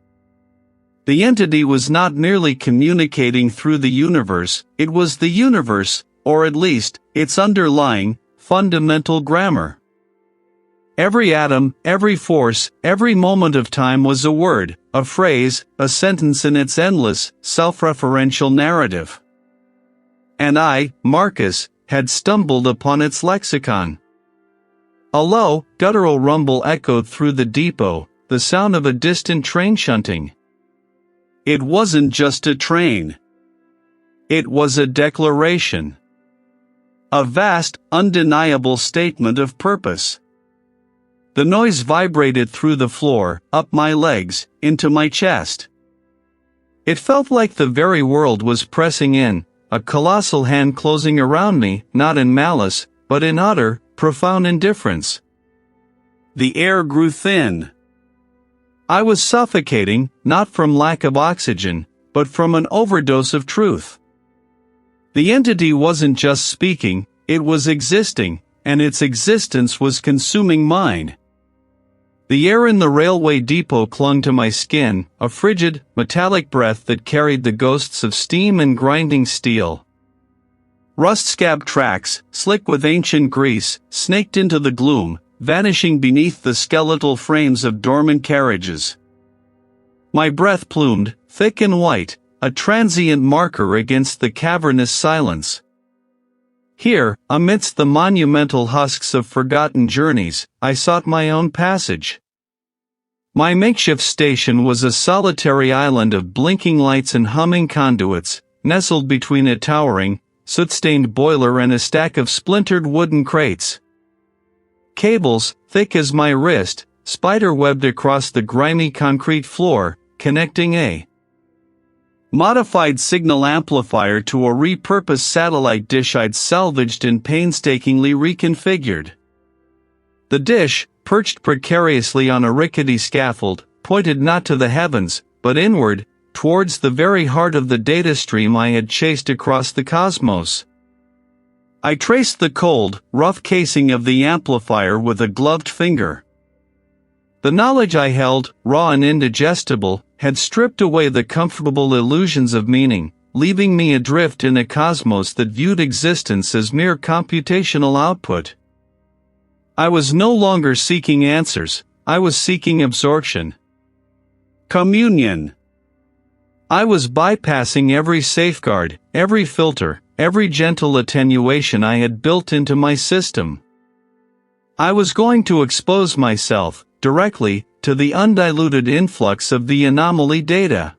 The entity was not merely communicating through the universe, it was the universe, or at least, its underlying, fundamental grammar. Every atom, every force, every moment of time was a word, a phrase, a sentence in its endless, self-referential narrative. And I, Marcus, had stumbled upon its lexicon. A low, guttural rumble echoed through the depot, the sound of a distant train shunting. It wasn't just a train. It was a declaration. A vast, undeniable statement of purpose. The noise vibrated through the floor, up my legs, into my chest. It felt like the very world was pressing in, a colossal hand closing around me, not in malice, but in utter, profound indifference. The air grew thin. I was suffocating, not from lack of oxygen, but from an overdose of truth. The entity wasn't just speaking, it was existing, and its existence was consuming mine. The air in the railway depot clung to my skin, a frigid, metallic breath that carried the ghosts of steam and grinding steel. Rust-scabbed tracks, slick with ancient grease, snaked into the gloom, vanishing beneath the skeletal frames of dormant carriages. My breath plumed, thick and white, a transient marker against the cavernous silence. Here, amidst the monumental husks of forgotten journeys, I sought my own passage. My makeshift station was a solitary island of blinking lights and humming conduits, nestled between a towering, soot-stained boiler and a stack of splintered wooden crates. Cables, thick as my wrist, spider-webbed across the grimy concrete floor, connecting a modified signal amplifier to a repurposed satellite dish I'd salvaged and painstakingly reconfigured. The dish, perched precariously on a rickety scaffold, pointed not to the heavens, but inward, towards the very heart of the data stream I had chased across the cosmos. I traced the cold, rough casing of the amplifier with a gloved finger. The knowledge I held, raw and indigestible, had stripped away the comfortable illusions of meaning, leaving me adrift in a cosmos that viewed existence as mere computational output. I was no longer seeking answers, I was seeking absorption. Communion. I was bypassing every safeguard, every filter, every gentle attenuation I had built into my system. I was going to expose myself, directly, to the undiluted influx of the anomaly data.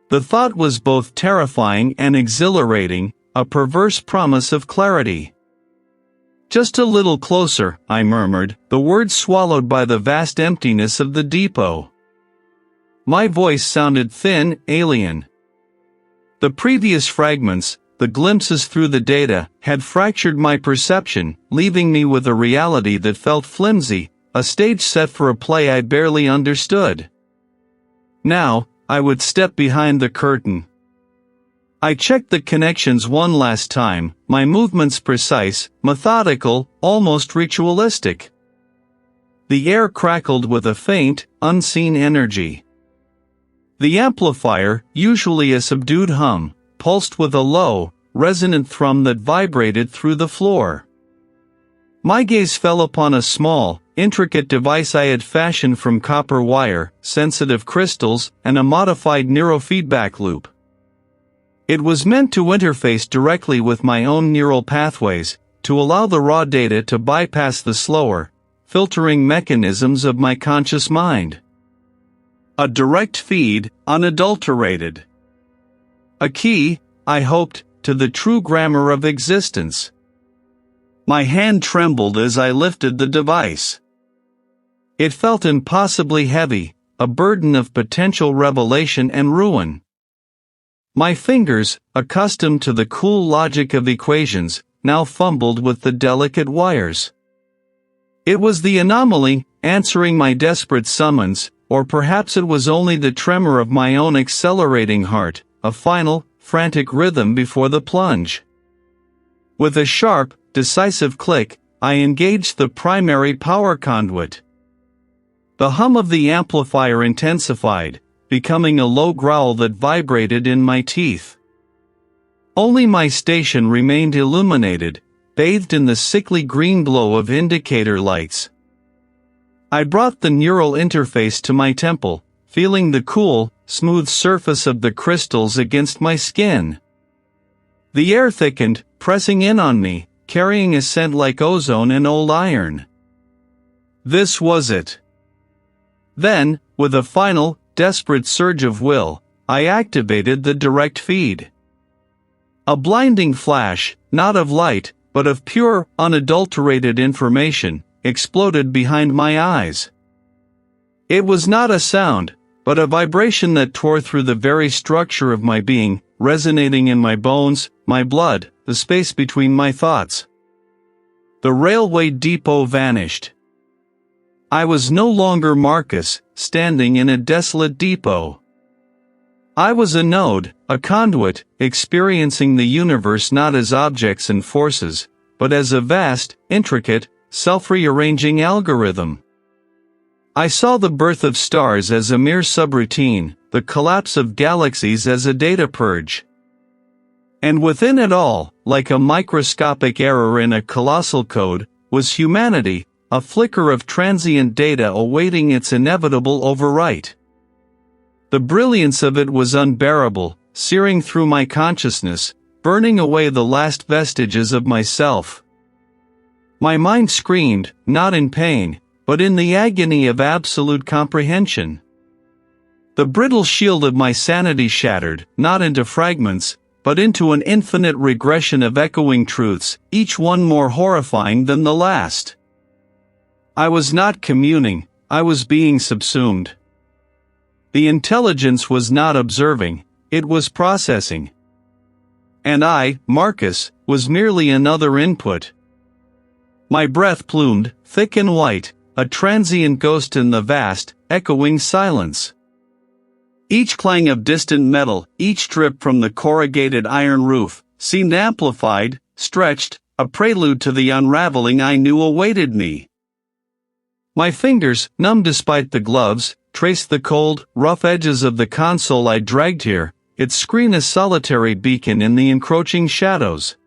The thought was both terrifying and exhilarating, a perverse promise of clarity. "Just a little closer," I murmured, the words swallowed by the vast emptiness of the depot. My voice sounded thin, alien. The previous fragments, the glimpses through the data, had fractured my perception, leaving me with a reality that felt flimsy, a stage set for a play I barely understood. Now, I would step behind the curtain. I checked the connections one last time, my movements precise, methodical, almost ritualistic. The air crackled with a faint, unseen energy. The amplifier, usually a subdued hum, pulsed with a low, resonant thrum that vibrated through the floor. My gaze fell upon a small, intricate device I had fashioned from copper wire, sensitive crystals, and a modified neurofeedback loop. It was meant to interface directly with my own neural pathways, to allow the raw data to bypass the slower, filtering mechanisms of my conscious mind. A direct feed, unadulterated. A key, I hoped, to the true grammar of existence. My hand trembled as I lifted the device. It felt impossibly heavy, a burden of potential revelation and ruin. My fingers, accustomed to the cool logic of equations, now fumbled with the delicate wires. It was the anomaly, answering my desperate summons, or perhaps it was only the tremor of my own accelerating heart, a final, frantic rhythm before the plunge. With a sharp, decisive click, I engaged the primary power conduit. The hum of the amplifier intensified, becoming a low growl that vibrated in my teeth. Only my station remained illuminated, bathed in the sickly green glow of indicator lights. I brought the neural interface to my temple, feeling the cool, smooth surface of the crystals against my skin. The air thickened, pressing in on me, carrying a scent like ozone and old iron. This was it. Then, with a final, desperate surge of will, I activated the direct feed. A blinding flash, not of light, but of pure, unadulterated information, exploded behind my eyes. It was not a sound, but a vibration that tore through the very structure of my being, resonating in my bones, my blood, the space between my thoughts. The railway depot vanished. I was no longer Marcus, standing in a desolate depot. I was a node, a conduit, experiencing the universe not as objects and forces, but as a vast, intricate, self-rearranging algorithm. I saw the birth of stars as a mere subroutine, the collapse of galaxies as a data purge. And within it all, like a microscopic error in a colossal code, was humanity, a flicker of transient data awaiting its inevitable overwrite. The brilliance of it was unbearable, searing through my consciousness, burning away the last vestiges of myself. My mind screamed, not in pain, but in the agony of absolute comprehension. The brittle shield of my sanity shattered, not into fragments, but into an infinite regression of echoing truths, each one more horrifying than the last. I was not communing, I was being subsumed. The intelligence was not observing, it was processing. And I, Marcus, was merely another input. My breath plumed, thick and white, a transient ghost in the vast, echoing silence. Each clang of distant metal, each drip from the corrugated iron roof, seemed amplified, stretched, a prelude to the unraveling I knew awaited me. My fingers, numb despite the gloves, traced the cold, rough edges of the console I dragged here, its screen a solitary beacon in the encroaching shadows.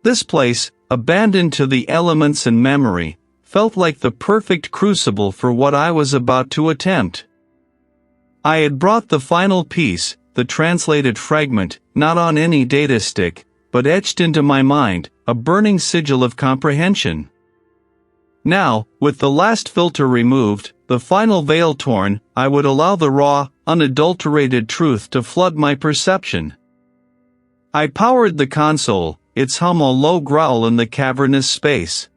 This place, abandoned to the elements and memory, felt like the perfect crucible for what I was about to attempt. I had brought the final piece, the translated fragment, not on any data stick, but etched into my mind, a burning sigil of comprehension. Now, with the last filter removed, the final veil torn, I would allow the raw, unadulterated truth to flood my perception. I powered the console, its hum a low growl in the cavernous space.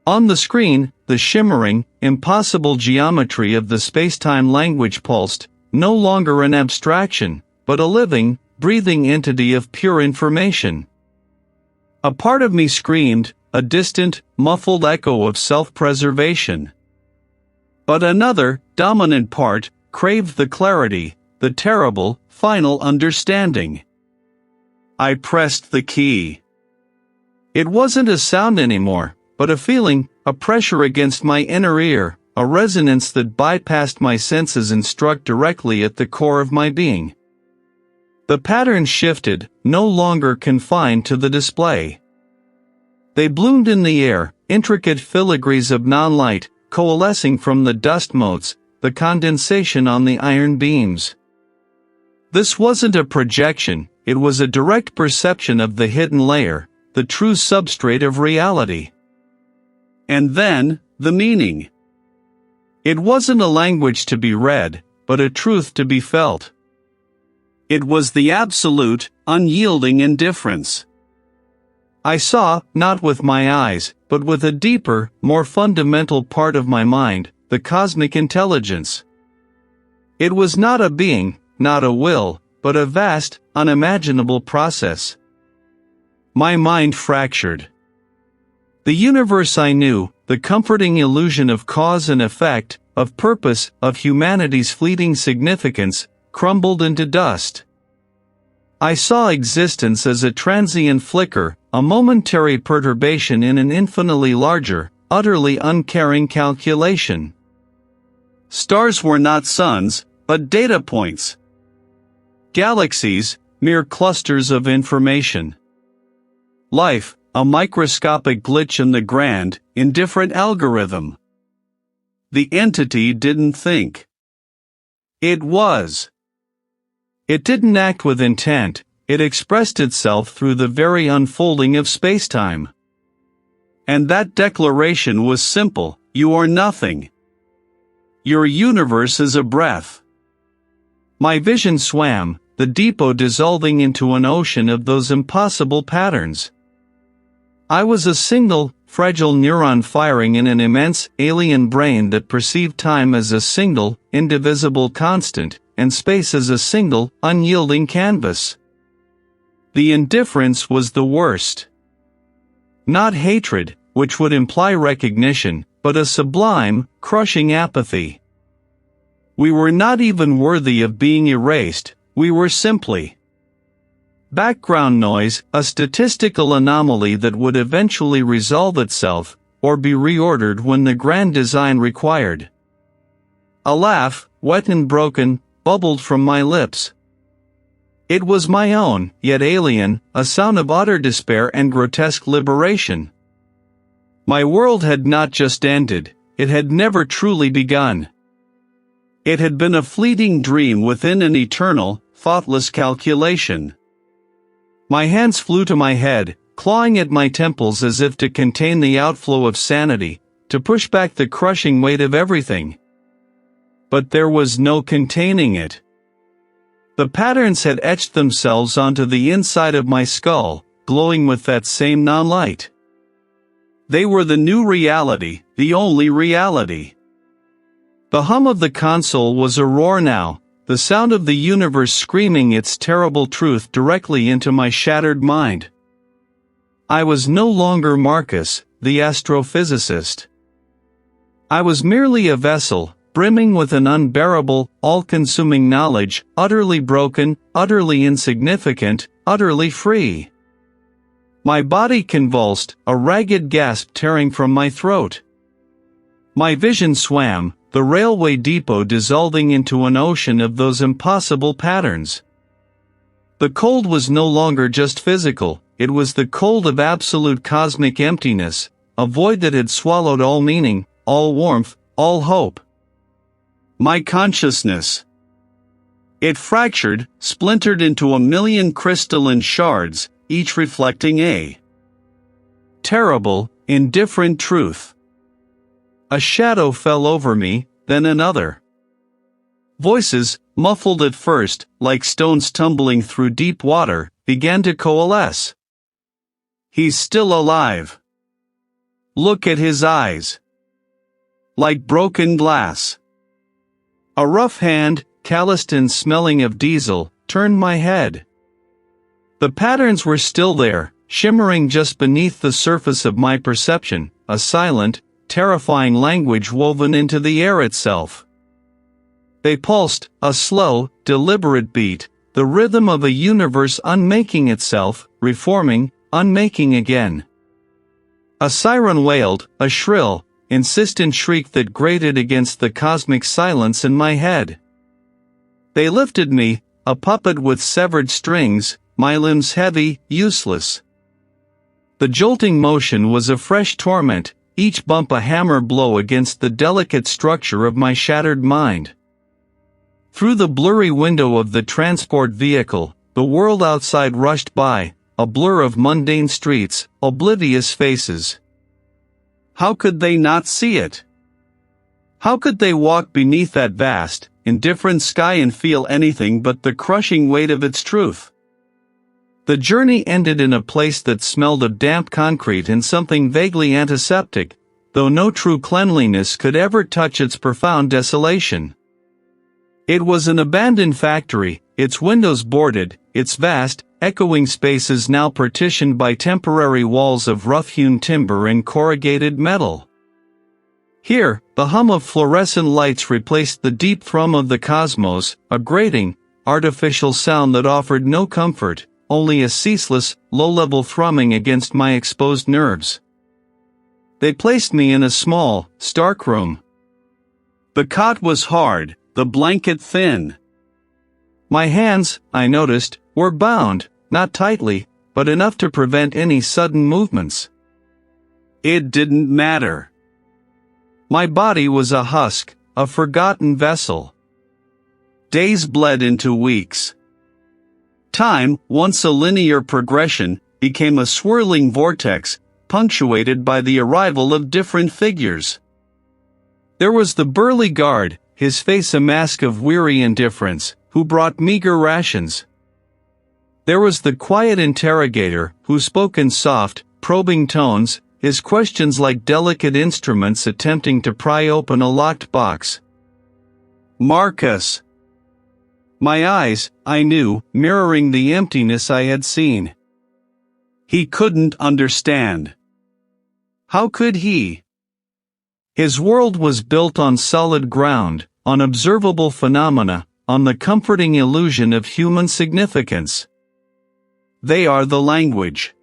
On the screen, the shimmering, impossible geometry of the space-time language pulsed, no longer an abstraction, but a living, breathing entity of pure information. A part of me screamed, a distant, muffled echo of self-preservation. But another, dominant part, craved the clarity, the terrible, final understanding. I pressed the key. It wasn't a sound anymore, but a feeling, a pressure against my inner ear, a resonance that bypassed my senses and struck directly at the core of my being. The patterns shifted, no longer confined to the display. They bloomed in the air, intricate filigrees of non-light, coalescing from the dust motes, the condensation on the iron beams. This wasn't a projection, it was a direct perception of the hidden layer, the true substrate of reality. And then, the meaning. It wasn't a language to be read, but a truth to be felt. It was the absolute, unyielding indifference. I saw, not with my eyes, but with a deeper, more fundamental part of my mind, the cosmic intelligence. It was not a being, not a will, but a vast, unimaginable process. My mind fractured. The universe I knew, the comforting illusion of cause and effect, of purpose, of humanity's fleeting significance, crumbled into dust. I saw existence as a transient flicker, a momentary perturbation in an infinitely larger, utterly uncaring calculation. Stars were not suns, but data points. Galaxies, mere clusters of information. Life, a microscopic glitch in the grand, indifferent algorithm. The entity didn't think. It was. It didn't act with intent, it expressed itself through the very unfolding of spacetime. And that declaration was simple: you are nothing. Your universe is a breath. My vision swam, the depot dissolving into an ocean of those impossible patterns. I was a single, fragile neuron firing in an immense, alien brain that perceived time as a single, indivisible constant, and space as a single, unyielding canvas. The indifference was the worst. Not hatred, which would imply recognition, but a sublime, crushing apathy. We were not even worthy of being erased, we were simply background noise, a statistical anomaly that would eventually resolve itself, or be reordered when the grand design required. A laugh, wet and broken, bubbled from my lips. It was my own, yet alien, a sound of utter despair and grotesque liberation. My world had not just ended, it had never truly begun. It had been a fleeting dream within an eternal, thoughtless calculation. My hands flew to my head, clawing at my temples as if to contain the outflow of sanity, to push back the crushing weight of everything. But there was no containing it. The patterns had etched themselves onto the inside of my skull, glowing with that same non-light. They were the new reality, the only reality. The hum of the console was a roar now, the sound of the universe screaming its terrible truth directly into my shattered mind. I was no longer Marcus, the astrophysicist. I was merely a vessel, brimming with an unbearable, all-consuming knowledge, utterly broken, utterly insignificant, utterly free. My body convulsed, a ragged gasp tearing from my throat. My vision swam, the railway depot dissolving into an ocean of those impossible patterns. The cold was no longer just physical, it was the cold of absolute cosmic emptiness, a void that had swallowed all meaning, all warmth, all hope. My consciousness. It fractured, splintered into a million crystalline shards, each reflecting a terrible, indifferent truth. A shadow fell over me, then another. Voices, muffled at first, like stones tumbling through deep water, began to coalesce. He's still alive. Look at his eyes. Like broken glass. A rough hand, calloused and smelling of diesel, turned my head. The patterns were still there, shimmering just beneath the surface of my perception, a silent, terrifying language woven into the air itself. They pulsed, a slow, deliberate beat, the rhythm of a universe unmaking itself, reforming, unmaking again. A siren wailed, a shrill, insistent shriek that grated against the cosmic silence in my head. They lifted me, a puppet with severed strings, my limbs heavy, useless. The jolting motion was a fresh torment, each bump a hammer blow against the delicate structure of my shattered mind. Through the blurry window of the transport vehicle, the world outside rushed by, a blur of mundane streets, oblivious faces. How could they not see it? How could they walk beneath that vast, indifferent sky and feel anything but the crushing weight of its truth? The journey ended in a place that smelled of damp concrete and something vaguely antiseptic, though no true cleanliness could ever touch its profound desolation. It was an abandoned factory, its windows boarded, its vast, echoing spaces now partitioned by temporary walls of rough-hewn timber and corrugated metal. Here, the hum of fluorescent lights replaced the deep thrum of the cosmos, a grating, artificial sound that offered no comfort, only a ceaseless, low-level thrumming against my exposed nerves. They placed me in a small, stark room. The cot was hard, the blanket thin. My hands, I noticed, were bound, not tightly, but enough to prevent any sudden movements. It didn't matter. My body was a husk, a forgotten vessel. Days bled into weeks. Time, once a linear progression, became a swirling vortex, punctuated by the arrival of different figures. There was the burly guard, his face a mask of weary indifference, who brought meager rations. There was the quiet interrogator, who spoke in soft, probing tones, his questions like delicate instruments attempting to pry open a locked box. Marcus. My eyes, I knew, mirroring the emptiness I had seen. He couldn't understand. How could he? His world was built on solid ground, on observable phenomena, on the comforting illusion of human significance. They are the language.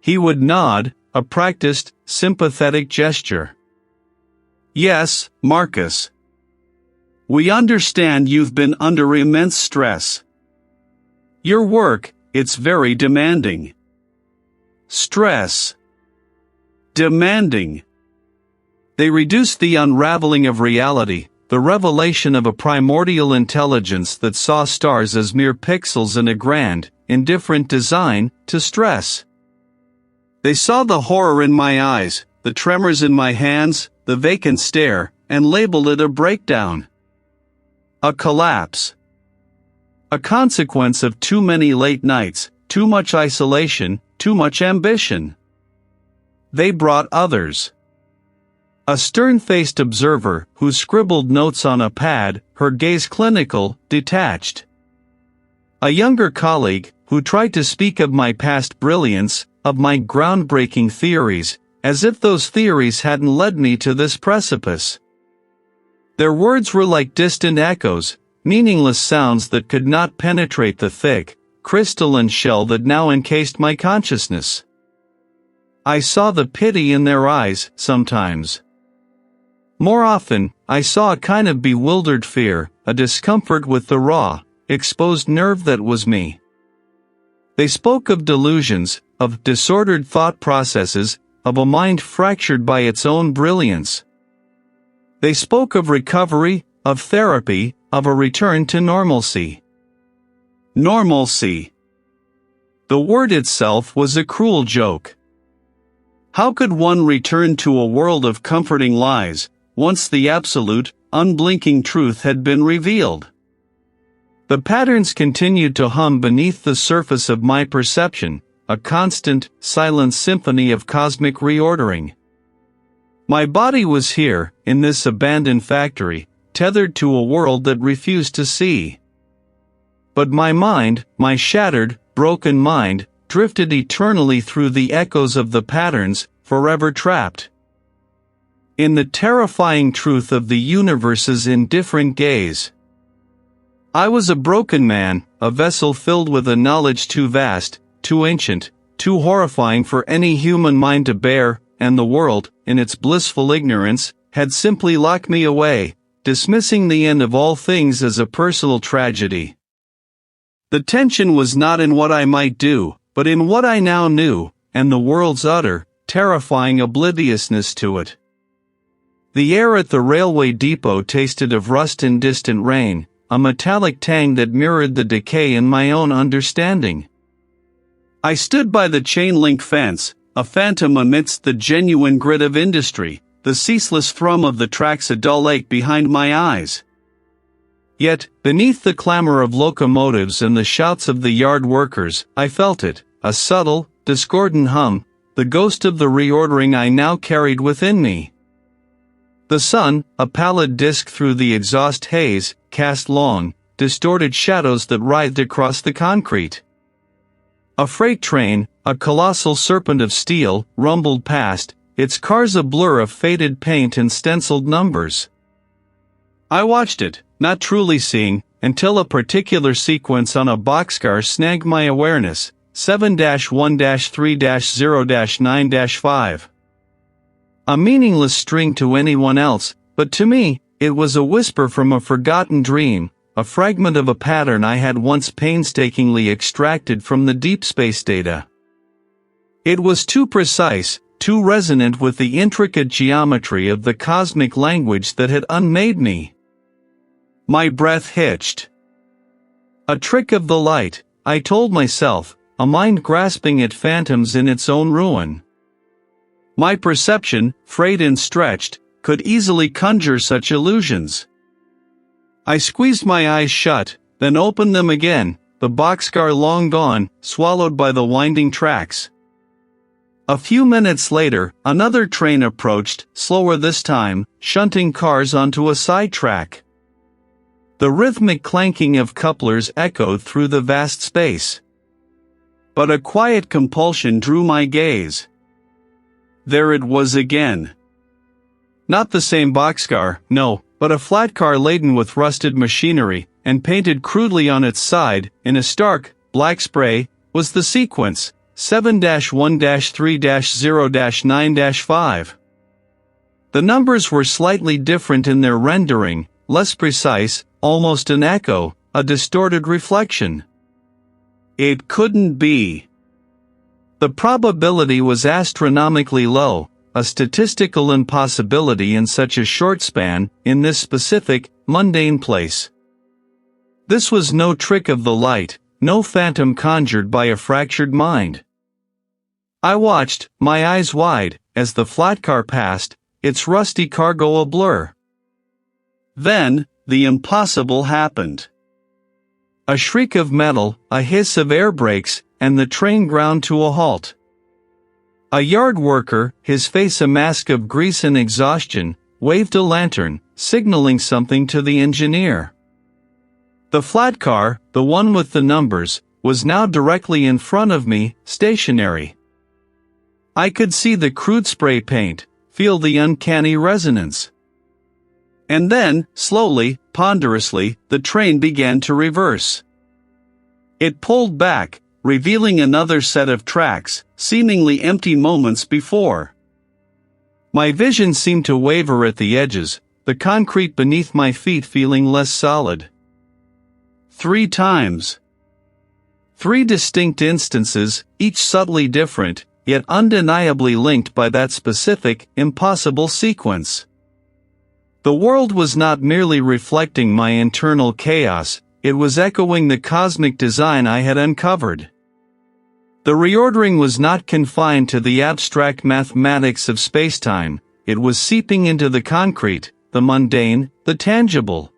He would nod, a practiced, sympathetic gesture. Yes, Marcus. We understand you've been under immense stress. Your work, it's very demanding. Stress. Demanding. They reduced the unraveling of reality, the revelation of a primordial intelligence that saw stars as mere pixels in a grand, indifferent design, to stress. They saw the horror in my eyes, the tremors in my hands, the vacant stare, and labeled it a breakdown. A collapse. A consequence of too many late nights, too much isolation, too much ambition. They brought others. A stern-faced observer who scribbled notes on a pad, her gaze clinical, detached. A younger colleague who tried to speak of my past brilliance, of my groundbreaking theories, as if those theories hadn't led me to this precipice. Their words were like distant echoes, meaningless sounds that could not penetrate the thick, crystalline shell that now encased my consciousness. I saw the pity in their eyes, sometimes. More often, I saw a kind of bewildered fear, a discomfort with the raw, exposed nerve that was me. They spoke of delusions, of disordered thought processes, of a mind fractured by its own brilliance. They spoke of recovery, of therapy, of a return to normalcy. Normalcy. The word itself was a cruel joke. How could one return to a world of comforting lies, once the absolute, unblinking truth had been revealed? The patterns continued to hum beneath the surface of my perception, a constant, silent symphony of cosmic reordering. My body was here, in this abandoned factory, tethered to a world that refused to see. But my mind, my shattered, broken mind, drifted eternally through the echoes of the patterns, forever trapped in the terrifying truth of the universe's indifferent gaze. I was a broken man, a vessel filled with a knowledge too vast, too ancient, too horrifying for any human mind to bear, and the world, in its blissful ignorance, had simply locked me away, dismissing the end of all things as a personal tragedy. The tension was not in what I might do, but in what I now knew, and the world's utter, terrifying obliviousness to it. The air at the railway depot tasted of rust and distant rain, a metallic tang that mirrored the decay in my own understanding. I stood by the chain-link fence, a phantom amidst the genuine grit of industry, the ceaseless thrum of the tracks a dull ache behind my eyes. Yet, beneath the clamor of locomotives and the shouts of the yard workers, I felt it, a subtle, discordant hum, the ghost of the reordering I now carried within me. The sun, a pallid disk through the exhaust haze, cast long, distorted shadows that writhed across the concrete. A freight train, a colossal serpent of steel, rumbled past, its cars a blur of faded paint and stenciled numbers. I watched it, not truly seeing, until a particular sequence on a boxcar snagged my awareness, 7-1-3-0-9-5. A meaningless string to anyone else, but to me, it was a whisper from a forgotten dream, a fragment of a pattern I had once painstakingly extracted from the deep space data. It was too precise, too resonant with the intricate geometry of the cosmic language that had unmade me. My breath hitched. A trick of the light, I told myself, a mind grasping at phantoms in its own ruin. My perception, frayed and stretched, could easily conjure such illusions. I squeezed my eyes shut, then opened them again, the boxcar long gone, swallowed by the winding tracks. A few minutes later, another train approached, slower this time, shunting cars onto a side track. The rhythmic clanking of couplers echoed through the vast space. But a quiet compulsion drew my gaze. There it was again. Not the same boxcar, no, but a flat car laden with rusted machinery, and painted crudely on its side, in a stark, black spray, was the sequence, 7-1-3-0-9-5. The numbers were slightly different in their rendering, less precise, almost an echo, a distorted reflection. It couldn't be. The probability was astronomically low, a statistical impossibility in such a short span, in this specific, mundane place. This was no trick of the light, no phantom conjured by a fractured mind. I watched, my eyes wide, as the flat car passed, its rusty cargo a blur. Then, the impossible happened. A shriek of metal, a hiss of air brakes, and the train ground to a halt. A yard worker, his face a mask of grease and exhaustion, waved a lantern, signaling something to the engineer. The flat car, the one with the numbers, was now directly in front of me, stationary. I could see the crude spray paint, feel the uncanny resonance. And then, slowly, ponderously, the train began to reverse. It pulled back, revealing another set of tracks, seemingly empty moments before. My vision seemed to waver at the edges, the concrete beneath my feet feeling less solid. 3 times. 3 distinct instances, each subtly different, yet undeniably linked by that specific, impossible sequence. The world was not merely reflecting my internal chaos, it was echoing the cosmic design I had uncovered. The reordering was not confined to the abstract mathematics of spacetime, it was seeping into the concrete, the mundane, the tangible.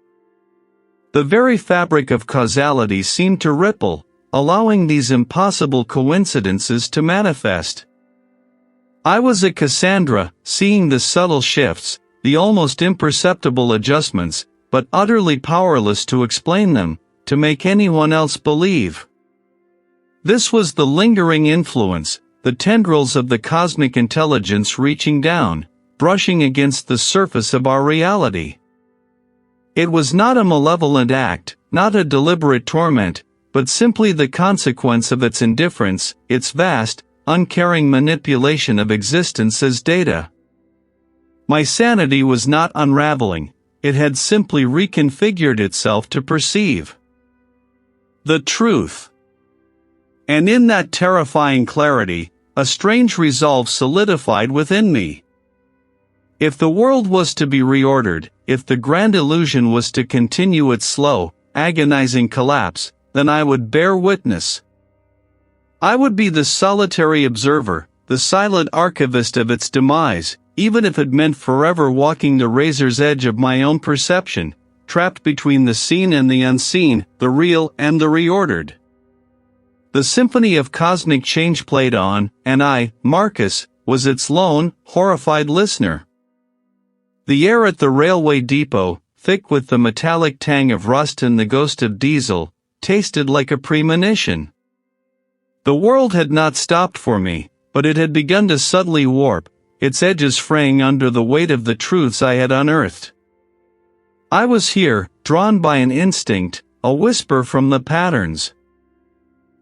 The very fabric of causality seemed to ripple, allowing these impossible coincidences to manifest. I was a Cassandra, seeing the subtle shifts, the almost imperceptible adjustments, but utterly powerless to explain them, to make anyone else believe. This was the lingering influence, the tendrils of the cosmic intelligence reaching down, brushing against the surface of our reality. It was not a malevolent act, not a deliberate torment, but simply the consequence of its indifference, its vast, uncaring manipulation of existence as data. My sanity was not unraveling, it had simply reconfigured itself to perceive the truth. And in that terrifying clarity, a strange resolve solidified within me. If the world was to be reordered, if the grand illusion was to continue its slow, agonizing collapse, then I would bear witness. I would be the solitary observer, the silent archivist of its demise, even if it meant forever walking the razor's edge of my own perception, trapped between the seen and the unseen, the real and the reordered. The symphony of cosmic change played on, and I, Marcus, was its lone, horrified listener. The air at the railway depot, thick with the metallic tang of rust and the ghost of diesel, tasted like a premonition. The world had not stopped for me, but it had begun to subtly warp, its edges fraying under the weight of the truths I had unearthed. I was here, drawn by an instinct, a whisper from the patterns.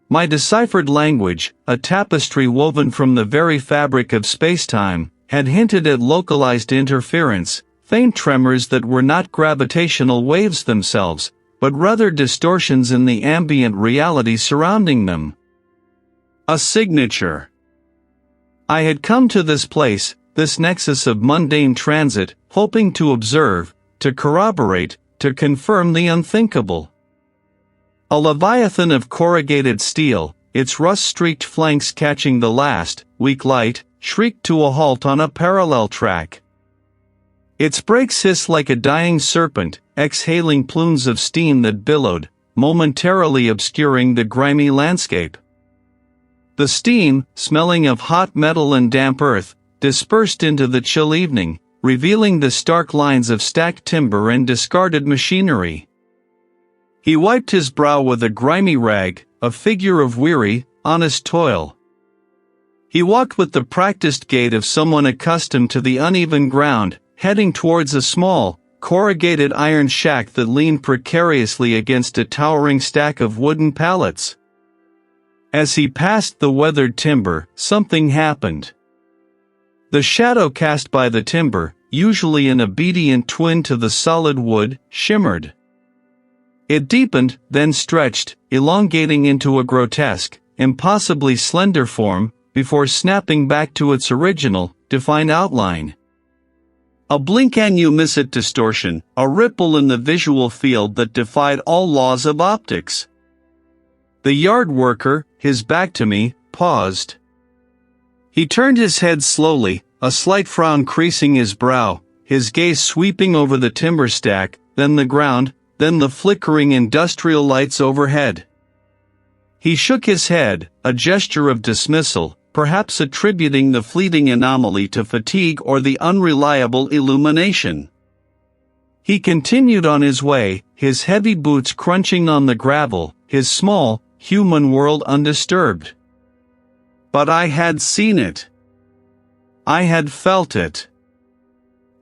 My deciphered language, a tapestry woven from the very fabric of spacetime, had hinted at localized interference, faint tremors that were not gravitational waves themselves, but rather distortions in the ambient reality surrounding them. A signature. I had come to this place, this nexus of mundane transit, hoping to observe, to corroborate, to confirm the unthinkable. A leviathan of corrugated steel, its rust-streaked flanks catching the last, weak light, shrieked to a halt on a parallel track. Its brakes hissed like a dying serpent, exhaling plumes of steam that billowed, momentarily obscuring the grimy landscape. The steam, smelling of hot metal and damp earth, dispersed into the chill evening, revealing the stark lines of stacked timber and discarded machinery. He wiped his brow with a grimy rag, a figure of weary, honest toil. He walked with the practiced gait of someone accustomed to the uneven ground, heading towards a small, corrugated iron shack that leaned precariously against a towering stack of wooden pallets. As he passed the weathered timber, something happened. The shadow cast by the timber, usually an obedient twin to the solid wood, shimmered. It deepened, then stretched, elongating into a grotesque, impossibly slender form, before snapping back to its original, defined outline. A blink and you miss it distortion, a ripple in the visual field that defied all laws of optics. The yard worker, his back to me, paused. He turned his head slowly, a slight frown creasing his brow, his gaze sweeping over the timber stack, then the ground, then the flickering industrial lights overhead. He shook his head, a gesture of dismissal, perhaps attributing the fleeting anomaly to fatigue or the unreliable illumination. He continued on his way, his heavy boots crunching on the gravel, his small, human world undisturbed. But I had seen it. I had felt it.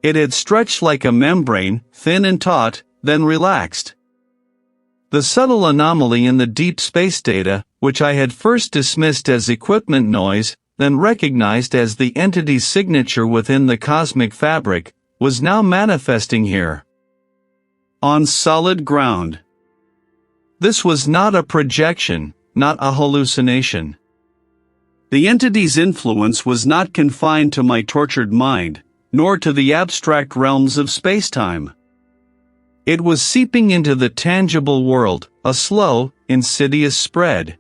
It had stretched like a membrane, thin and taut, then relaxed. The subtle anomaly in the deep space data, which I had first dismissed as equipment noise, then recognized as the entity's signature within the cosmic fabric, was now manifesting here. On solid ground. This was not a projection, not a hallucination. The entity's influence was not confined to my tortured mind, nor to the abstract realms of spacetime. It was seeping into the tangible world, a slow, insidious spread.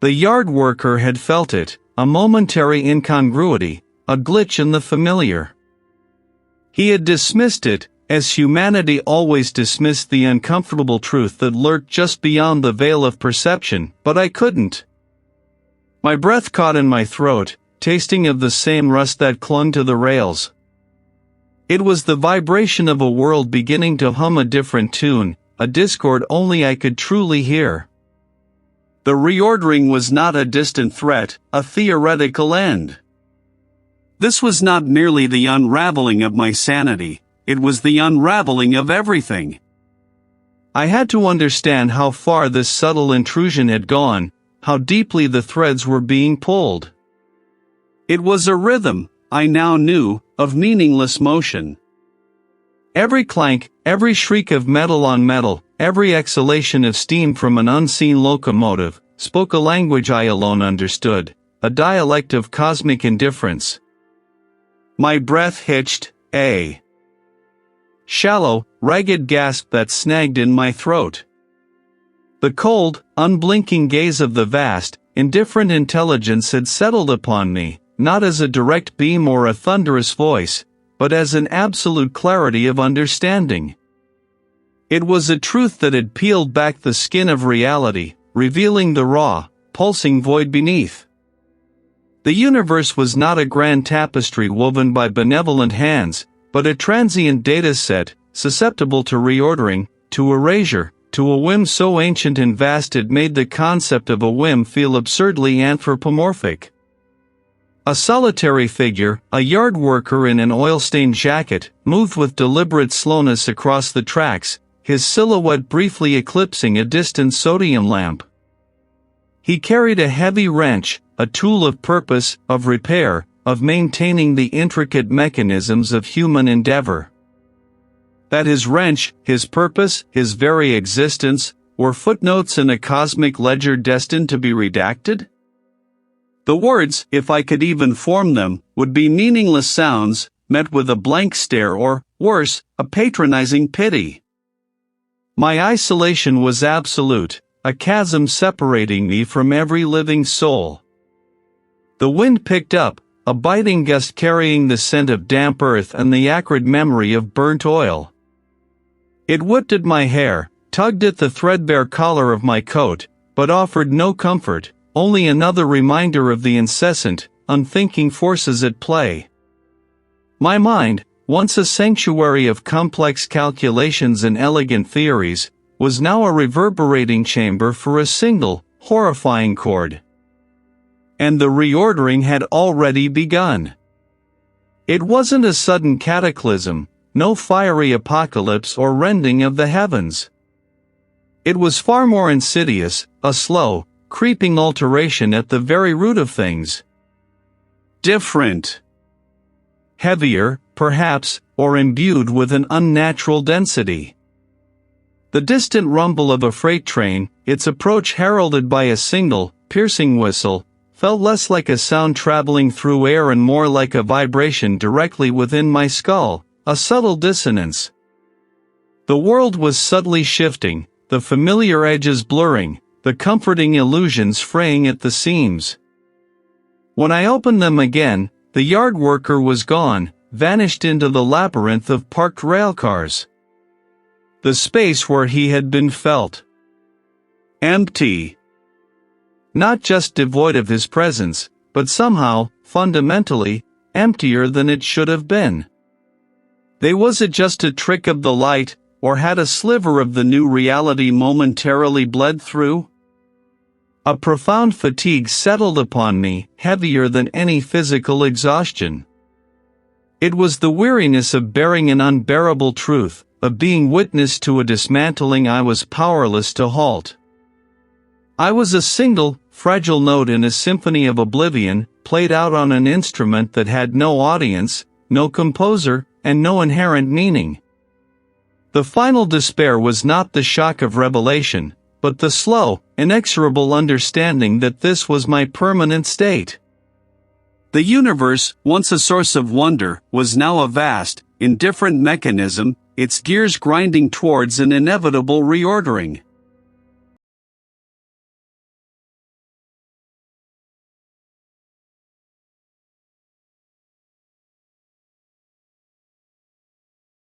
The yard worker had felt it, a momentary incongruity, a glitch in the familiar. He had dismissed it, as humanity always dismissed the uncomfortable truth that lurked just beyond the veil of perception, but I couldn't. My breath caught in my throat, tasting of the same rust that clung to the rails. It was the vibration of a world beginning to hum a different tune, a discord only I could truly hear. The reordering was not a distant threat, a theoretical end. This was not merely the unraveling of my sanity, it was the unraveling of everything. I had to understand how far this subtle intrusion had gone, how deeply the threads were being pulled. It was a rhythm, I now knew, of meaningless motion. Every clank, every shriek of metal on metal, every exhalation of steam from an unseen locomotive, spoke a language I alone understood, a dialect of cosmic indifference. My breath hitched, a shallow, ragged gasp that snagged in my throat. The cold, unblinking gaze of the vast, indifferent intelligence had settled upon me, not as a direct beam or a thunderous voice, but as an absolute clarity of understanding. It was a truth that had peeled back the skin of reality, revealing the raw, pulsing void beneath. The universe was not a grand tapestry woven by benevolent hands, but a transient data set, susceptible to reordering, to erasure, to a whim so ancient and vast it made the concept of a whim feel absurdly anthropomorphic. A solitary figure, a yard worker in an oil-stained jacket, moved with deliberate slowness across the tracks, his silhouette briefly eclipsing a distant sodium lamp. He carried a heavy wrench, a tool of purpose, of repair, of maintaining the intricate mechanisms of human endeavor. That his wrench, his purpose, his very existence, were footnotes in a cosmic ledger destined to be redacted? The words, if I could even form them, would be meaningless sounds, met with a blank stare or, worse, a patronizing pity. My isolation was absolute, a chasm separating me from every living soul. The wind picked up, a biting gust carrying the scent of damp earth and the acrid memory of burnt oil. It whipped at my hair, tugged at the threadbare collar of my coat, but offered no comfort, only another reminder of the incessant, unthinking forces at play. My mind, once a sanctuary of complex calculations and elegant theories, was now a reverberating chamber for a single, horrifying chord. And the reordering had already begun. It wasn't a sudden cataclysm, no fiery apocalypse or rending of the heavens. It was far more insidious, a slow, creeping alteration at the very root of things. Different. Heavier, perhaps, or imbued with an unnatural density. The distant rumble of a freight train, its approach heralded by a single, piercing whistle, felt less like a sound traveling through air and more like a vibration directly within my skull, a subtle dissonance. The world was subtly shifting, the familiar edges blurring, the comforting illusions fraying at the seams. When I opened them again, the yard worker was gone, vanished into the labyrinth of parked railcars. The space where he had been felt. Empty. Not just devoid of his presence, but somehow, fundamentally, emptier than it should have been. Was it just a trick of the light, or had a sliver of the new reality momentarily bled through? A profound fatigue settled upon me, heavier than any physical exhaustion. It was the weariness of bearing an unbearable truth, of being witness to a dismantling I was powerless to halt. I was a single, fragile note in a symphony of oblivion, played out on an instrument that had no audience, no composer, and no inherent meaning. The final despair was not the shock of revelation, but the slow, inexorable understanding that this was my permanent state. The universe, once a source of wonder, was now a vast, indifferent mechanism, its gears grinding towards an inevitable reordering.